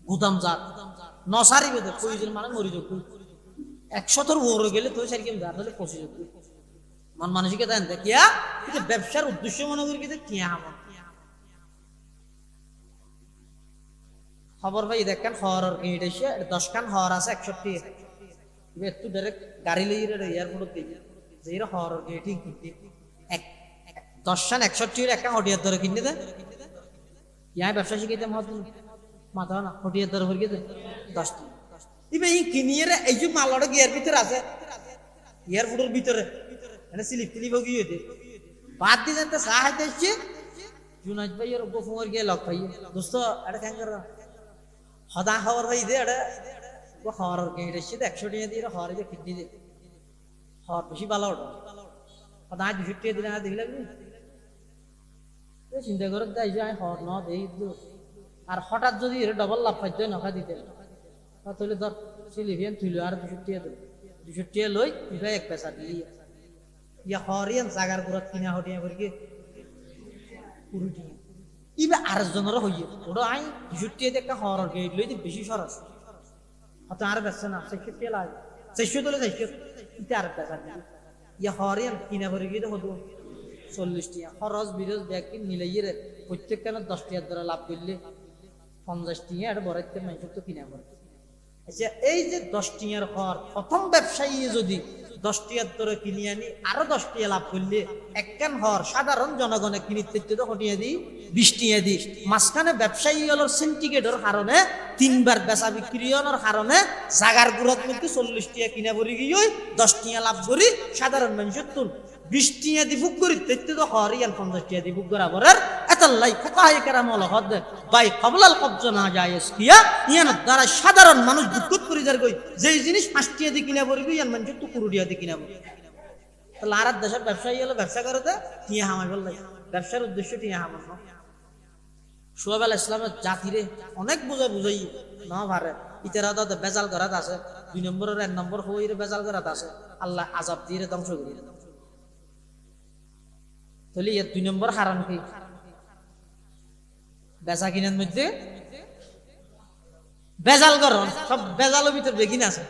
গুদাম জাত নসারি বেদে প্রয়োজন মানে মরি যোগ 100 ওরে গেলে তো সারি কেমন ধরলে 25 মন মানসিকতা দেন কিয়া কিন্তু ব্যবসার উদ্দেশ্য মনে করি কিন্তু কিয়া আমার খবর ভাই দেখেন হরর গেট এসে 10 খান হর আছে 61 একটু ডাইরেক্ট গাড়ি লইরে এয়ারপোর্ট দিই যে হরর গেট কিনতে 10 খান 61 একটা হটিয়ার ধরে কিনে দে ইয়া ব্যবসা শিখাইতে মাথা না হটিয়ার ধরে ভরে দে 10 টি ইবে এই কিনিয়ে এই যে মালটা গিয়ার ভিতরে আছে এয়ারপোর্টের ভিতরে মানে স্লিপ স্লিপ গিয়ে হইতে বাদ দিয়ে জানতে সাহায্য আসছে জুনাইদ ভাই এর গোফমর গিয়ে লক ভাই দোস্ত এটা কেন কর হদা খবর ভাই দে এটা ও হরর গেট এসে 100 টাকা দিয়ে হরে যে কিডনি দে হর বেশি ভালো ওটা হদা 200 টাকা দিলে না দেখলে এই চিন্তা করে যাই যায় হর ন দেই আর হঠাৎ যদি এর ডাবল লাভ পাইতে নখা দিতে তাহলে ধর সিলিভিয়ান তুইলো আর 200 টাকা দে 200 টাকা লই ইবা এক পয়সা দিই ইয়া হরিয়ান জাগার গুরত কিনা হটিয়া করে কি পুরুটি ইবে আর জনের হইয়ে ওটা আই 200 টাকা একটা হরর গেট লই বেশি সরস হয়তো আর বেচছে না 600 টাকা লাগে 600 তোলে 600 ইতে আর পয়সা দিই ইয়া হরিয়ান কিনা করে কি হতো 40 টাকা খরচ বিরজ ব্যাগ কিন মিলাইয়ে রে প্রত্যেক কেন 10 টাকা ধরে লাভ করলে 50 টাকা আর বড়াইতে মানুষ তো কিনা করে। আচ্ছা এই যে 10 টাকার ঘর প্রথম ব্যবসায়ী যদি 10 টাকার ধরে কিনে আনি আরো 10 টাকা লাভ করলে একখান ঘর সাধারণ জনগণে কিনিতে তো হটিয়ে দিই 20 টাকা দিই মাঝখানে ব্যবসায়ী হলো সিন্ডিকেটের কারণে 3 বার বেচা বিক্রি হওয়ার কারণে জাগার গুড়ার মধ্যে 40 টাকা কিনা পড়ে গিয়ে 10 টাকা লাভ করি সাধারণ মানুষের তুল 20 টাকা দি বুক করি তেতে তো হরিয়ান 50 টাকা দি বুক বরাবরের এতাল্লাই ফুকাহায়ে কেরাম হলো হদ ভাই কবলাল কবজ না জায়েজ কিয়া ইয়ান দ্বারা সাধারণ মানুষ দুঃখ করে যার কই যেই জিনিস 5 টাকা দি কিনা পড়বি ইয়ান মানুষ তো 20 টাকা দি কিনা পড়বি তাহলে আর দেশের ব্যবসায়ী হলো ব্যবসা করতে টিয়া হামাই বললাই ব্যবসার উদ্দেশ্য টিয়া হামাই না। সোহাব আলাইহিস সালামের জাতিরে অনেক বুঝাই না পারে ইতারা তো বেজাল করাত আছে 2 নম্বরের 1 নম্বর হইরে বেজাল করাত আছে আল্লাহ আযাব দিয়ে ধ্বংস করে তাহলে এর 2 নম্বর কারণ কি বেচা কিনার মধ্যে বেজাল করন সব বেজালের ভিতর বেগিন আছে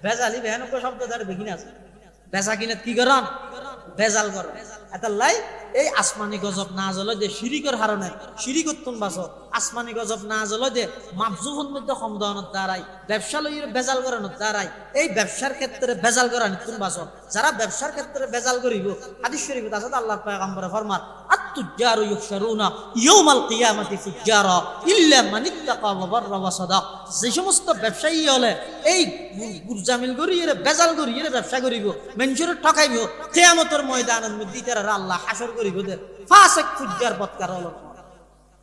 বেজালি ভয়ানক শব্দ তার বেগিন আছে বেচা কিনাত কি করন বেজাল করন এতাল্লাই এই আসমানি গজব না জ্বলে যে শিরিকের কারণে শিরিকত্তন বাসো আসমানি গজব না জ্বলে যে মাফজুফের মধ্যে সমদানের দ্বারাই ব্যবসা লইয়ে বেজাল করানোর দ্বারাই এই ব্যবসার ক্ষেত্রে বেজাল করানোর বাসো যারা ব্যবসার ক্ষেত্রে বেজাল করিব হাদিস শরীফে আছে আল্লাহর পয়গম্বর ফরমান আত-তুজ্জারু ইউহশারুনা ইয়াউমাল কিয়ামাতি ফুজ্জারা ইল্লা মান ইত্তাকা ওয়া বাররা ওয়া সাদাক। যে সমস্ত ব্যবসায়ী হলে এই গুরজামিল করিয়ে বেজাল করিয়ে ব্যবসা করিব, মানুষের ঠকাইব, কিয়ামতের ময়দানের মধ্যে তারা আল্লাহ হাসর করিব দে ফাসিক ফুজ্জার বদকার হলো।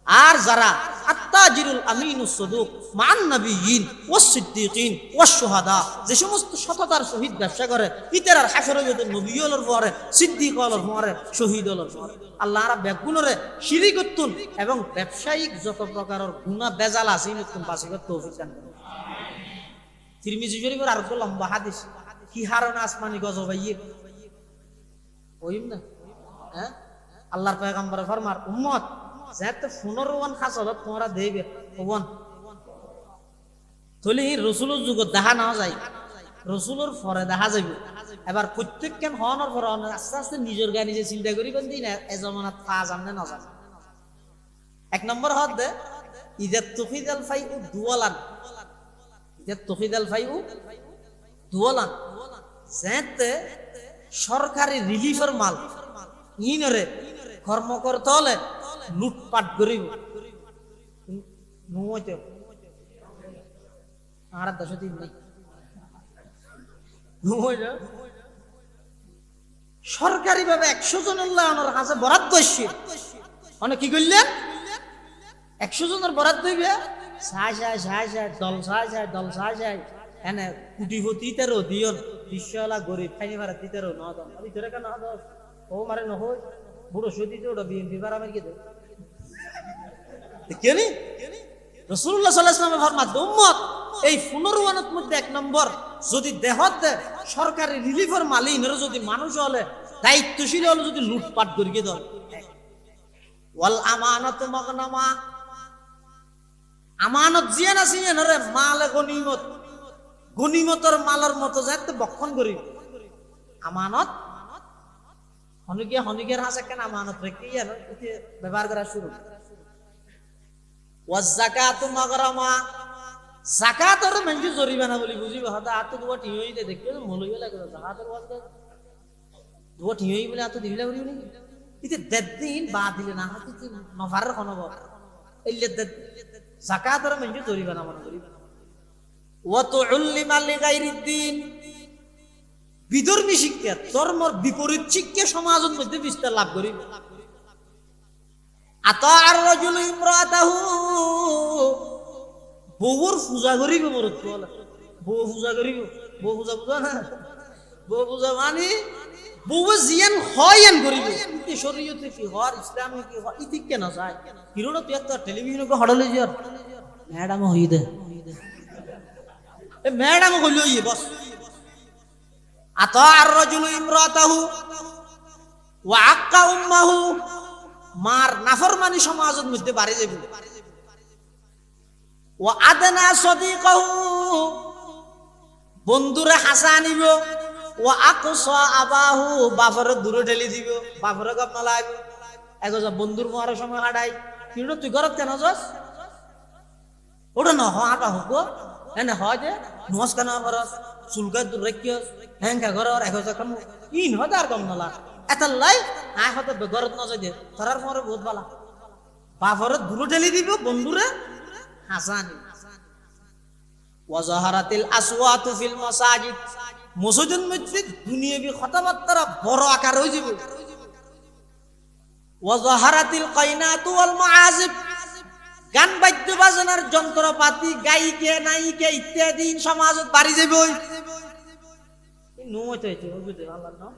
আর যারা আত্তাজিরুল আমিনুস সাদুক মান নবিয়িন ওয়াস সিদ্দিকিন ওয়াস শুহাদা, যে সমস্ত সততার সহিত ব্যবসা করে ইতার হাসরে যদি নবী হলোর পরে, সিদ্দিক হলোর পরে, শহীদ হলোর পরে আল্লাহ রা বেগুনরে শিরিক করতুন এবং ব্যবসায়িক যত প্রকারের গুনাহ বেজাল আছে নতুন বাসিগত তৌফিক দান করুন। তিরমিজি শরীফের আরেকটা লম্বা হাদিস, কি হারানা আসমানি গজবাইয়ে ওইম না, হ্যাঁ আল্লাহর পয়গম্বর ফরমার উম্মত যাতে 15 খাসলত তোমরা দেবে ওয়ান তলি রাসূলের যুগ দেখা না যায়, রাসূলের পরে দেখা যাবে। এবার প্রত্যেকজন হওয়ার পর আস্তে আস্তে নিজের গায়ে নিজে চিন্তা করিবেন দিন এ জমানাত পা জানলে না যায়। এক নম্বর হদ দে ইদা তুফিদাল ফাইউ দুওয়ালান, ইদা তুফিদাল ফাইউ দুওয়ালান, যাতে সরকারি রিলিফের মাল ইনরে কর্ম করতে হলে লুটপাট করিব নুইতে আর 10 নাই নুইতে সরকারি ভাবে 100 জনের লাগানোর কাছে বরাদ্দ হইছে, মানে কি করলেন 100 জনের বরাদ্দ হইবে সাই দল সাই এনে কুটিপতি তেরো দিয়ন বিশ্বলা গরিব খাইনি ভাড়া দিতেরো ন দল ভিতরে কেন ও মারে নহই বুড়ো সদিতে ওটা বিএনপি বারামের কি কেনি রাসূলুল্লাহ সাল্লাল্লাহু আলাইহি ওয়াসাল্লাম ফরমাত উম্মত এই 15 মধ্যে এক নম্বর যদি দেহত সরকারি রিলিফের মালিনের যদি মানুষ হলে দায়িত্বশীল হলে যদি লুটপাট করিয়ে দল ওয়াল আমানাতু মাগনামা, আমানত জিয়ান আছে রে মাল গনিমত, গনিমতের মালের মতো যাতে বক্ষণ করি আমানত হনিকের হাসে কেন আমানত রেখে ব্যবহার করা শুরু। ওয়াজ যাকাতু মাগরামা, যাকাতের মানে জরিমানা বলি বুঝিবে হতা আত দুয়া ঠিই দে দেখতে মলই লাগে যাকাতের ওয়াজ দুয়া ঠিই বলে আত দিবিলা করিও নি ইতে দেদিন বা দিলে না হাতে নফারের খনব ইল্লে দে যাকাতের মানে জরিমানা মনে করি। ওয়া তুউল্লিমা লিগাইরিদ্দিন, বিধর্মী শিক্ষা ধর্মের বিপরীত শিক্ষা সমাজের মধ্যে বিস্তার লাভ করি। আতার রাজুলু ইমরাতাহু, বউর পূজা করিব মরত বলে বউ পূজা করিব, বউ পূজা বুঝা না, বউ পূজা মানে বউ জিয়ান হয়ান করিব। ইতি শরীয়তে কি হর ইসলামে কি হয় ইতি কেন যায় হিরোটা তুই একটা টেলিভিশনে কো হড়লে যার ম্যাডাম হই দে এ ম্যাডাম হইলো ই বস। আতার রাজুলু ইমরাতাহু ওয়া আক্কা উম্মাহু, মার নাফরমানি সমাজের মধ্যে বাড়ি যাবে। ওয়া আদনা সাদিকাহু, বন্ধুরে হাসা আনিব। ওয়া আকসা আবাহু, বাপরে দূরে ঠেলি দিব, বাপরে গপ না লাগবে এগো যা বন্ধুর মার সময় হাডাই কিন্তু তুই ঘরত কেন যাস ওটা না হাঁটা হোক এনে হয় যে নমস্কার না করস চুলকা দূর রাখিস হ্যাঙ্কা ঘর এগো যা কাম ইন হতে আর কম নালা এটার লাই আয় হতে ঘরত না যাই দে ধরার পরে বহুত ভালো বাপরে দূরে ঠেলি দিব, বন্ধুরে হাসা আনিব। ওয়াজাহারাতিল আসওয়াতু ফিল মাসাজিদ, মসজিদের মধ্যে দুনিয়াবি কথাবার্তা বড় আকার হয়ে যাবে। ওয়াজাহারাতিল কাইনাতু ওয়াল মাআজিব, গান বাদ্য বাজনার যন্ত্রপাতি গায়িকা নায়িকা ইত্যাদি সমাজত বাড়ি যাবে। নুমতে হইতে বুঝতে আল্লাহ না।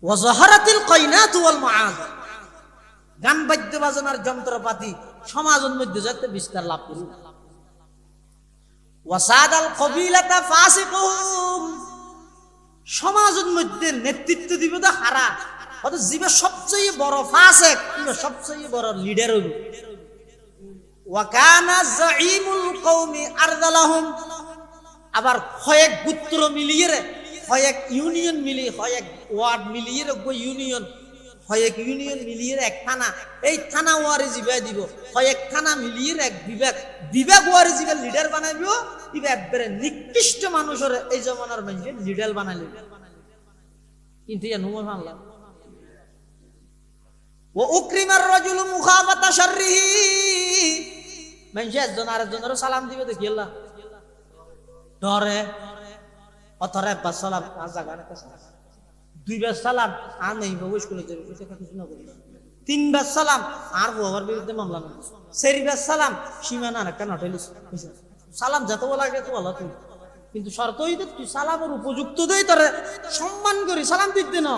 ওয়াজাহারাতিল কাইনাতু ওয়াল মাআজিব, গান বাদ্য বাজনার যন্ত্রপাতি সমাজের মধ্যে যাতে বিস্তার লাভ করি। ওয়াসাদাল কবিলাতা ফাসিকুম, সমাজের মধ্যে নেতৃত্ব দিবে তো হারা অত জীবে সবচেয়ে বড় ফাসিক কিংবা সবচেয়ে বড় লিডার হইব। ওয়া কানা যাঈমুল কওমি আরদালাহুম, আবার কয়েক গোত্র মিলিয়ে কয়েক ইউনিয়ন মিলিয়ে কয়েক ওয়ার্ড মিলিয়ে ইউনিয়ন কয়েক ইউনিয়ন মিলিয়ে এক থানা, এই থানা ওয়ারি জিবা দিব, কয়েক থানা মিলিয়ে এক বিভাগ, বিভাগ ওয়ারি জিবা লিডার বানাইব। ইবে একবারে নিকৃষ্ট মানুষের এই জমানার মানুষের লিডার বানাইল। কিন্তু ইয়া নুমা আল্লাহ ও উকরিমার রাজুলু মুখাফাতা শাররিহি মানুষ একজন আরেকজনের সালাম দিবে দেখি আল্লাহ ডরে অথরে একবার সালাম আর জায়গা না দুইবার সালাম আর নেই বাবু স্কুলে যাবে এটা কিছু না করি তিনবার সালাম আর বাবার বিরুদ্ধে মামলা না চারবার সালাম সীমানা একটা নটাইলিস সালাম যত লাগে তো আল্লাহ তুই কিন্তু শর্ত হইতে তুই সালামের উপযুক্ত দেই তোরে সম্মান করি সালাম দিতে না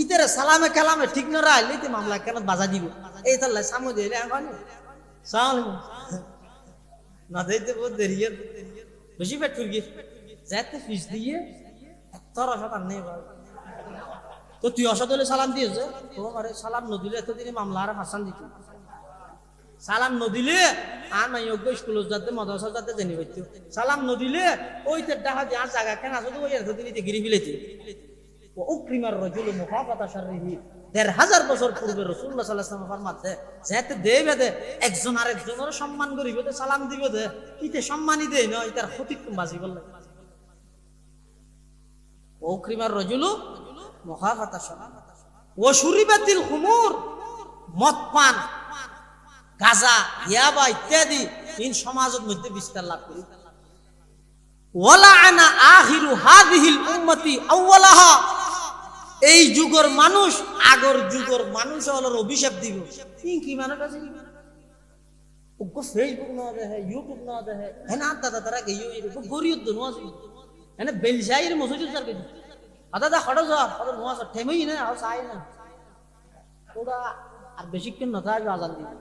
ইতারে সালামে কালামে ঠিক না রাইলে তুই মামলা কেন বাজা দিব এই তাহলে সামনে দিলে এখন সালাম না দিতে বহুত দেরি বেশি পেট ফুরগি যাতে ফিস দিয়ে তোর অসাধার নেই তো তুই অসৎ হলে সালাম দিয়েছে তোমার সালাম নদিলে এতদিনে মামলা আর হাসান দিত সালাম নদিলে আর নাই অজ্ঞ স্কুল যাতে মাদ্রাসা যাতে জেনে পাইতো সালাম নদিলে ওইতে দেখা যায় আর জায়গা কেন আসলে ওই এতদিন গিরি ফেলেছে ও উকরিমার রাজুলু মুখাফাতা শাররিহি ১৫০০ বছর পূর্বে রাসূলুল্লাহ সাল্লাল্লাহু আলাইহি ওয়াসাল্লাম ফরমাতে যাতে দেবে দে একজন আরেকজনের সম্মান করিবে দে সালাম দিবে দে ইতে সম্মানই দেই না এটার ক্ষতি বাঁচি বললে ও উকরিমার রাজুলু মুখাফাতা শাররিহি ও শুরিবাতিল খুমুর মদ পান গাঁজা ইয়াবা ইত্যাদি ইন সমাজের মধ্যে বিস্তার লাভ করে ওয়ালাআনা আখিরু হাযিহিল উম্মতি আউওয়ালাহা এই যুগের মানুষ আগর যুগের মানুষ হলোর অভিশাপ দিব কি মানুষ আছে ওগো ফেসবুক না দেহে ইউটিউব না দেহে হেনা দাদা তারা গইও এরকম গরিয়ত দনওয়াজ হেনা বেলশাইর মসজিদ সরকে আদা খড় যা খড় নোয়াজ ঠেমই না আর চাই না ওরা আর বেশিক্ষণ না থাকবে আজান দিবে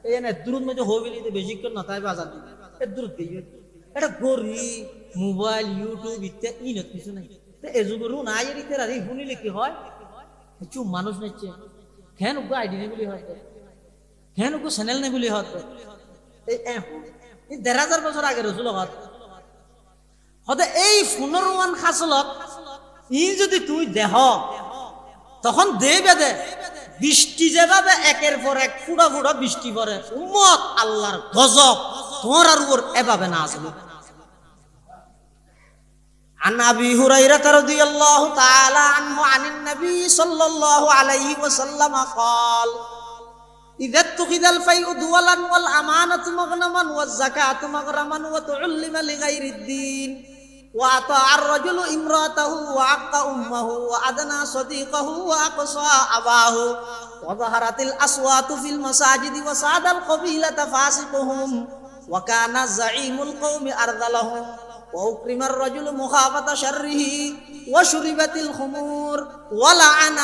এই না দূর মধ্যে হবিলিতে বেশিক্ষণ না থাকবে আজান দিবে এর দূর গইও এটা গরি মোবাইল ইউটিউব ইত্যাদি ই না কিছু নাই তো এই যুগেরও নাই এর ইত্যাদি আর শুনিলে কি হয় চুপ মানুষ নাচছে কেন ওগো আইডি নেই বলি হয় কেন ওগো চ্যানেল নেই বলি হয় এই ১,৫০০ বছর আগে রসুল হতে এই পুনরুমান খাসলত ই যদি তুই দেহ তখন দেবে দে বৃষ্টি যেভাবে একের পর এক ফুটা ফুটা বৃষ্টি পড়ে উম্মত আল্লাহর গজব তোমার উপর এভাবে না আসবে عن أبي هريرة رضي الله تعالى عنه عن النبي صلى الله عليه وسلم قال إذا اتخذ الفيء دولا والأمانة مغنما والزكاة مغرما وتعلم لغير الدين وأطاع الرجل امرأته وعق أمه وأدنى صديقه وأقصى أباه وظهرت الأصوات في المساجد وساد القبيلة فاسقهم وكان زعيم القوم أرذلهم وأكرم الرجل مخافة شره وشربت الخمور ولعن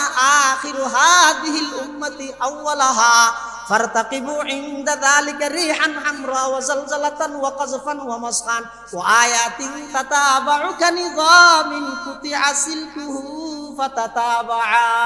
آخر هذه الأمة أولها فارتقبوا عند ذلك ريحا حمراء وزلزلة وقذفا ومسخا وآيات تتابع كنظام قطع سلكه فتتابعا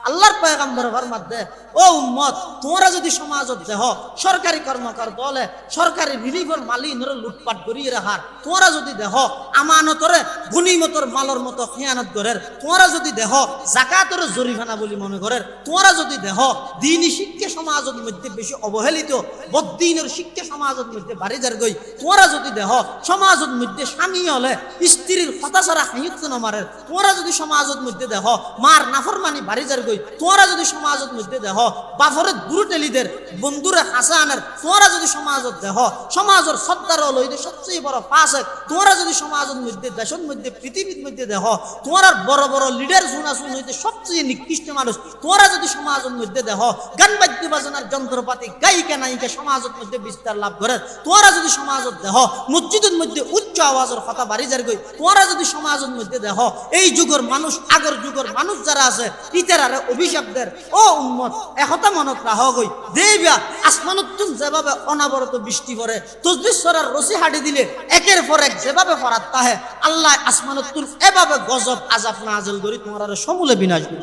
আল্লাহর পয়গম্বর ফরমাতে ও উম্মত তোমরা যদি সমাজত দেহ সরকারি কর্মকার দলে সরকারি রিলিফের মালিনরে লুটপাট করিয়ে রাখার তোমরা যদি দেহ আমানতরে গনিমতর মালর মতো খিয়ানত করের তোমরা যদি দেহ যাকাতের জরিমানা বলি মনে করের তোমরা যদি দেহ দ্বীনি শিক্ষা সমাজের মধ্যে বেশি অবহেলিত বদ্দিনের শিক্ষা সমাজের মধ্যে বাড়ি যার গই তোমরা যদি দেহ সমাজের মধ্যে স্বামী হলে স্ত্রীর কথা ছাড়া হাইয়ত না মারের তোমরা যদি সমাজের মধ্যে দেহ মার নাফরমানি বাড়ি যার তোমরা যদি সমাজের মধ্যে দেহ বাফরের দুরুটেলিদের বন্ধুরে হাসানের তোমরা যদি সমাজত দেহ সমাজের সত্তার লইতে সবচেয়ে বড় ফাসেক তোমরা যদি সমাজের মধ্যে দেশের মধ্যে পৃথিবীর মধ্যে দেহ তোমরা বড় বড় লিডার শুনাশুন হইতে সবচেয়ে নিকৃষ্ট মানুষ তোমরা যদি সমাজের মধ্যে দেহ গান বাদ্য বাজনার যন্ত্রপাতি গায়িকা নায়িকা সমাজের মধ্যে বিস্তার লাভ করে তোমরা যদি সমাজত দেহ মসজিদের মধ্যে উচ্চ আওয়াজের কথা বাড়ি যার গই তোমরা যদি সমাজের মধ্যে দেহ এই যুগের মানুষ আগর যুগের মানুষ যারা আছে ইতারা অভিশাপদের ও উম্মত একতা মনত রাহ গই দেবা আসমানতুন যেভাবে অনাবরত বৃষ্টি পড়ে তসবিহ সরার রশি হাঁটি দিলে একের পর এক যেভাবে ফরাত তাহে আল্লাহ আসমানতুন এভাবে গজব আযাব নাযিল করি তোমার সমূলে বিনাশ করে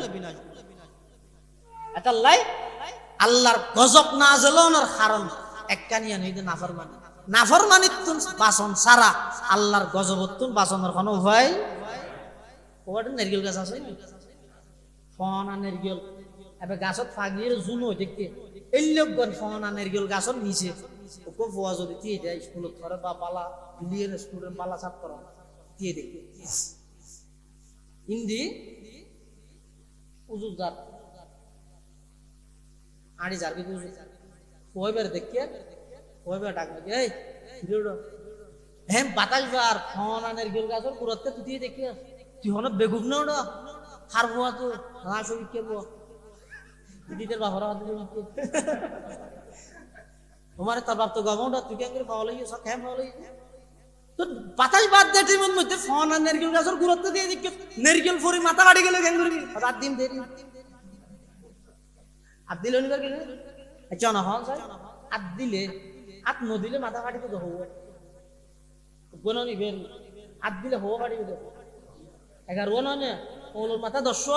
এটা আল্লাহর গজব নাযিল হওয়ার কারণ একখানিয়া নইতে নাফরমানি নাফরমানিতুন বাসন সারা আল্লাহর গজবতুন বাসনের কোনো উপায় ওটা নারকেল গাছ আছে ফনা নারকেল এবার গাছত ফাগিয়ে জুন হয়ে দেখতে এই লোকগণ ফনা নারকেল গাছত নিচে ওকে ফোয়া যদি দিয়ে দেয় স্কুলত করে বা বালা লিয়ে স্কুলের বালা ছাত্র দিয়ে দেখতে হিন্দি উজু যার আড়ি যার কি উজু ওইবার দেখিয়ে ওইবার ডাক নাকি এই হ্যাঁ বাতাস বার ফোন আনের গেল গাছর পুরোতে তুই দেখিয়ে তুই হলো বেগুব না ওটা হারবো তো হাঁ সবই কেবো দিদিদের বাবার হাতে তোমার তোর বাপ তো গমনটা তুই কেন করে পাওয়া লাগিয়ে সব খেয়ে পাওয়া লাগিয়ে তো বাতাস বাদ দিয়ে টিমের মধ্যে ফোন আর নারকেল গাছের গুরুত্ব দিয়ে দিকে নারকেল ফরি মাথা বাড়ি গেলে কেন করবি রাত দিন দেরি আর দিলে নিবার গেলে আচ্ছা না হন স্যার আর দিলে আর ন দিলে মাথা ফাটি তো হবো বোনো নিবেন আর দিলে হবো ফাটি দেখো 11 নয় ওলোর মাথা 10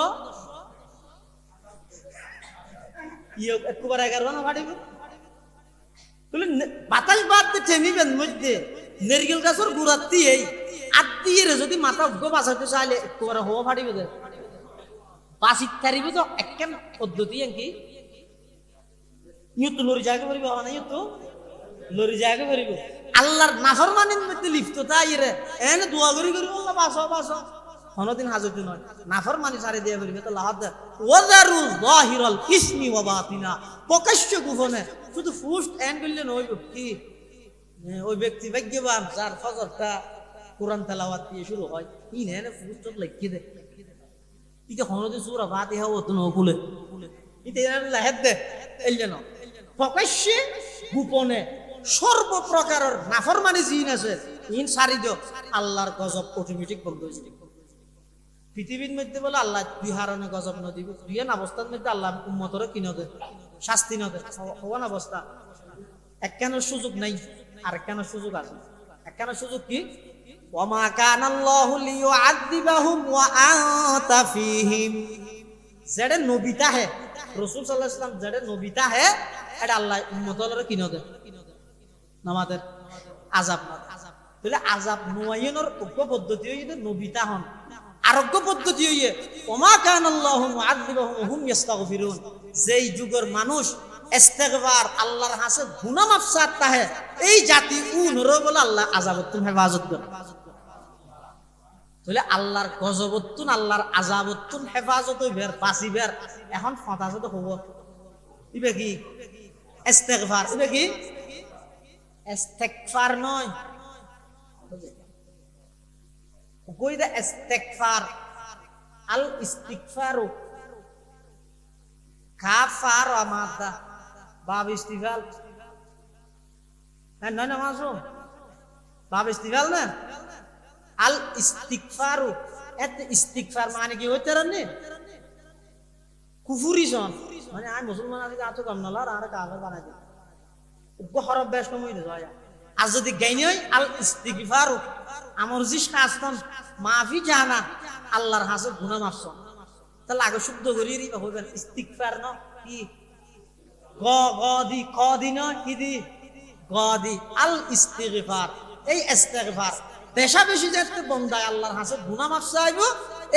ইয়ে একবার 11 না ফাটিবে তুলে বাতাস বাদ দিয়ে নিবেন মধ্যে নারকেল গাছের গুড়াত দিয়ে আত্মীয় যদি মাথা উগ্র বাঁচাতে চাইলে একবার হওয়া ফাটিবে দে বাঁচিত থারিবে তো একখান পদ্ধতি কি ইউতো লরি জায়গা পারিবে না ইউতো লরি জায়গা পারিবে আল্লাহর নাফরমানির মধ্যে লিপ্ততা ইরে এনে দোয়া করি করি আল্লাহ বাঁচাও বাঁচাও কোনদিন হাজত নয় নাফরমানি সারে দিয়ে পারিবে তো লাভ দে ওয়াজারু যাহিরাল ইসমি ওয়া বাতিনা প্রকাশ্য গোপনে শুধু ফুস্ট এন্ড করলে নয় কি ওই ব্যক্তি ভাগ্যবান যার ফজরটা কোরআন তেলাওয়াত দিয়ে শুরু হয় ই নেনে ফুস্ট লিখে দে ইকে কোনদিন সূরা ফাতিহা ও তো নকুলে ইতে লাহেদ দে এই যেন প্রকাশ্যে গোপনে সর্বপ্রকারের নাফরমানি জিন আছে ইন সারি দিও আল্লাহর গজব অটোমেটিক বন্ধ হয়ে যাবে পৃথিবীর মধ্যে বলে আল্লাহ দুই হারণে গজব ন দিব দুই অবস্থার মধ্যে আল্লাহ উম্মতরে কিনে দে শাস্তি ন দে হওয়ান অবস্থা একখানের সুযোগ নাই আর একখানের সুযোগ আছে একখানের সুযোগ কি ওয়ামা কানাল্লাহু লিয়ুআযিবাহুম ওয়া আনতা ফীহিম যেটা নবিতা হে রাসূল সাল্লাল্লাহু আলাইহি ওয়াসাল্লাম যেটা নবিতা হে এটা আল্লাহ উম্মতরে কিনে দে নামাদের আযাব না তাহলে আযাব নুয়াইনের উপ পদ্ধতি হইছে নবিতা হন আরোগ্য পদ্ধতি হইয়ে ওমা কানাল্লাহু মুআযিবাহুম ওয়া হুম ইস্তাগফিরুন যেই যুগের মানুষ ইস্তেগফার আল্লাহর কাছে গুনাহ মাফ চাইতা হে এই জাতি উনরে বলে আল্লাহ আযাবতুন হেফাজত করে তাহলে আল্লাহর গজবতুন আল্লাহর আযাবতুন হেফাজত হইবে বাঁচিবার এখন ফতাজত হব ইবে কি ইস্তেগফার ইবে কি ইস্তেগফার নয় কই দা ইস্তেগফার আল ইস্তিগফারু কাফার আমাদা বাব ইস্তিগফার হ্যাঁ না মাসো বাব ইস্তিগফার না আল ইস্তিগফারু এত ইস্তিগফার মানে কি হইতে রানে কুফরি জন মানে আমি মুসলমান আছি আতো কাম নালা আর কাফের বানাই দিই উগ্র হরব বেশ কম হইতে যায় আর যদি গাইনি হয় আল ইস্তিগফারু আমার জিস কাস্তন মাফি জানা আল্লাহর হাসে গুনাহ মাফছ তাহলে আগে শুদ্ধ করি রি হইবেন ইস্তিগফার ন কি গদি ন কি দি গদি আল ইস্তিগফার এই ইস্তিগফার বেশা বেশি যেতে বন্দায় আল্লাহর হাসে গুনাহ মাফ চাইব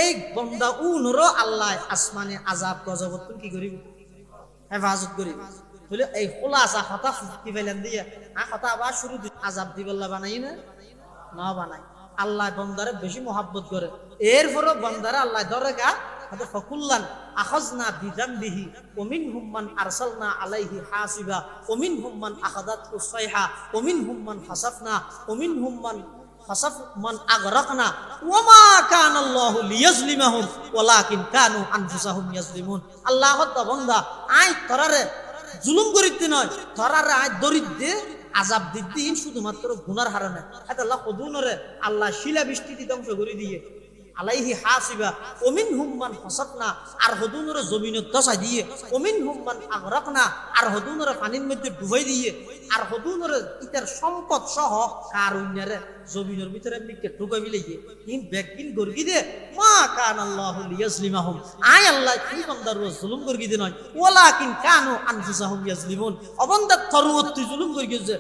এই বন্দা উনরো আল্লাহ আসমানে আযাব গজবত কি করিব হেফাজত করিব বলে এই খোলাসা হতা কি ফেলেন দিয়ে হতা আবার শুরু আযাব দিবল্লা বানাই না বানাই আল্লাহ বন্দারে বেশি মহব্বত করে এরপরও বন্দারে আল্লাহ ধরে গা হয়তো ফকুল্লান আখাযনা বিযামবিহি ওয়া মিনহুম মান আরসালনা আলাইহি হাসিবা ওয়া মিনহুম মান আখাযাতহু সাইহা ওয়া মিনহুম মান হাসাফনা ওয়া মিনহুম মান আগরাকনা ওয়া মা কানা আল্লাহু লিয়াজলিমাহুম ওয়ালাকিন কানু আনফুসাহুম ইয়াজলিমুন আল্লাহ হত্যা বন্দা আই তরারে জুলুম করিতে নয় তরারে আই দরিদ্রে আযাব দিন শুধুমাত্র গুনার হারানে এটা আল্লাহ খুদুনরে আল্লাহ শিলা বৃষ্টি ধ্বংস করে দিয়ে আলাইহি হাসিবা ওয়া মিনহুম মান হাসাবনা আর হুদুনরে জমিনের দশা দিয়ে ওয়া মিনহুম মান আগরাকনা আর হুদুনরে পানির মধ্যে ডুবাই দিয়ে আর হুদুনরে ইতার সম্পদ সহ কারুন্যরে জমিনের ভিতরে নিকে ঢুকাই বিলিয়ে ইন বেগিন গর্গি দে মা কান আল্লাহু লিয়াজলিমাহুম আই আল্লাহ কি বান্দার জুলুম গর্গি দে নয় ওয়ালাকিন কানু আনফুসাহুম ইয়াজলিমুন অবন্দা তরুত জুলুম গর্গি যে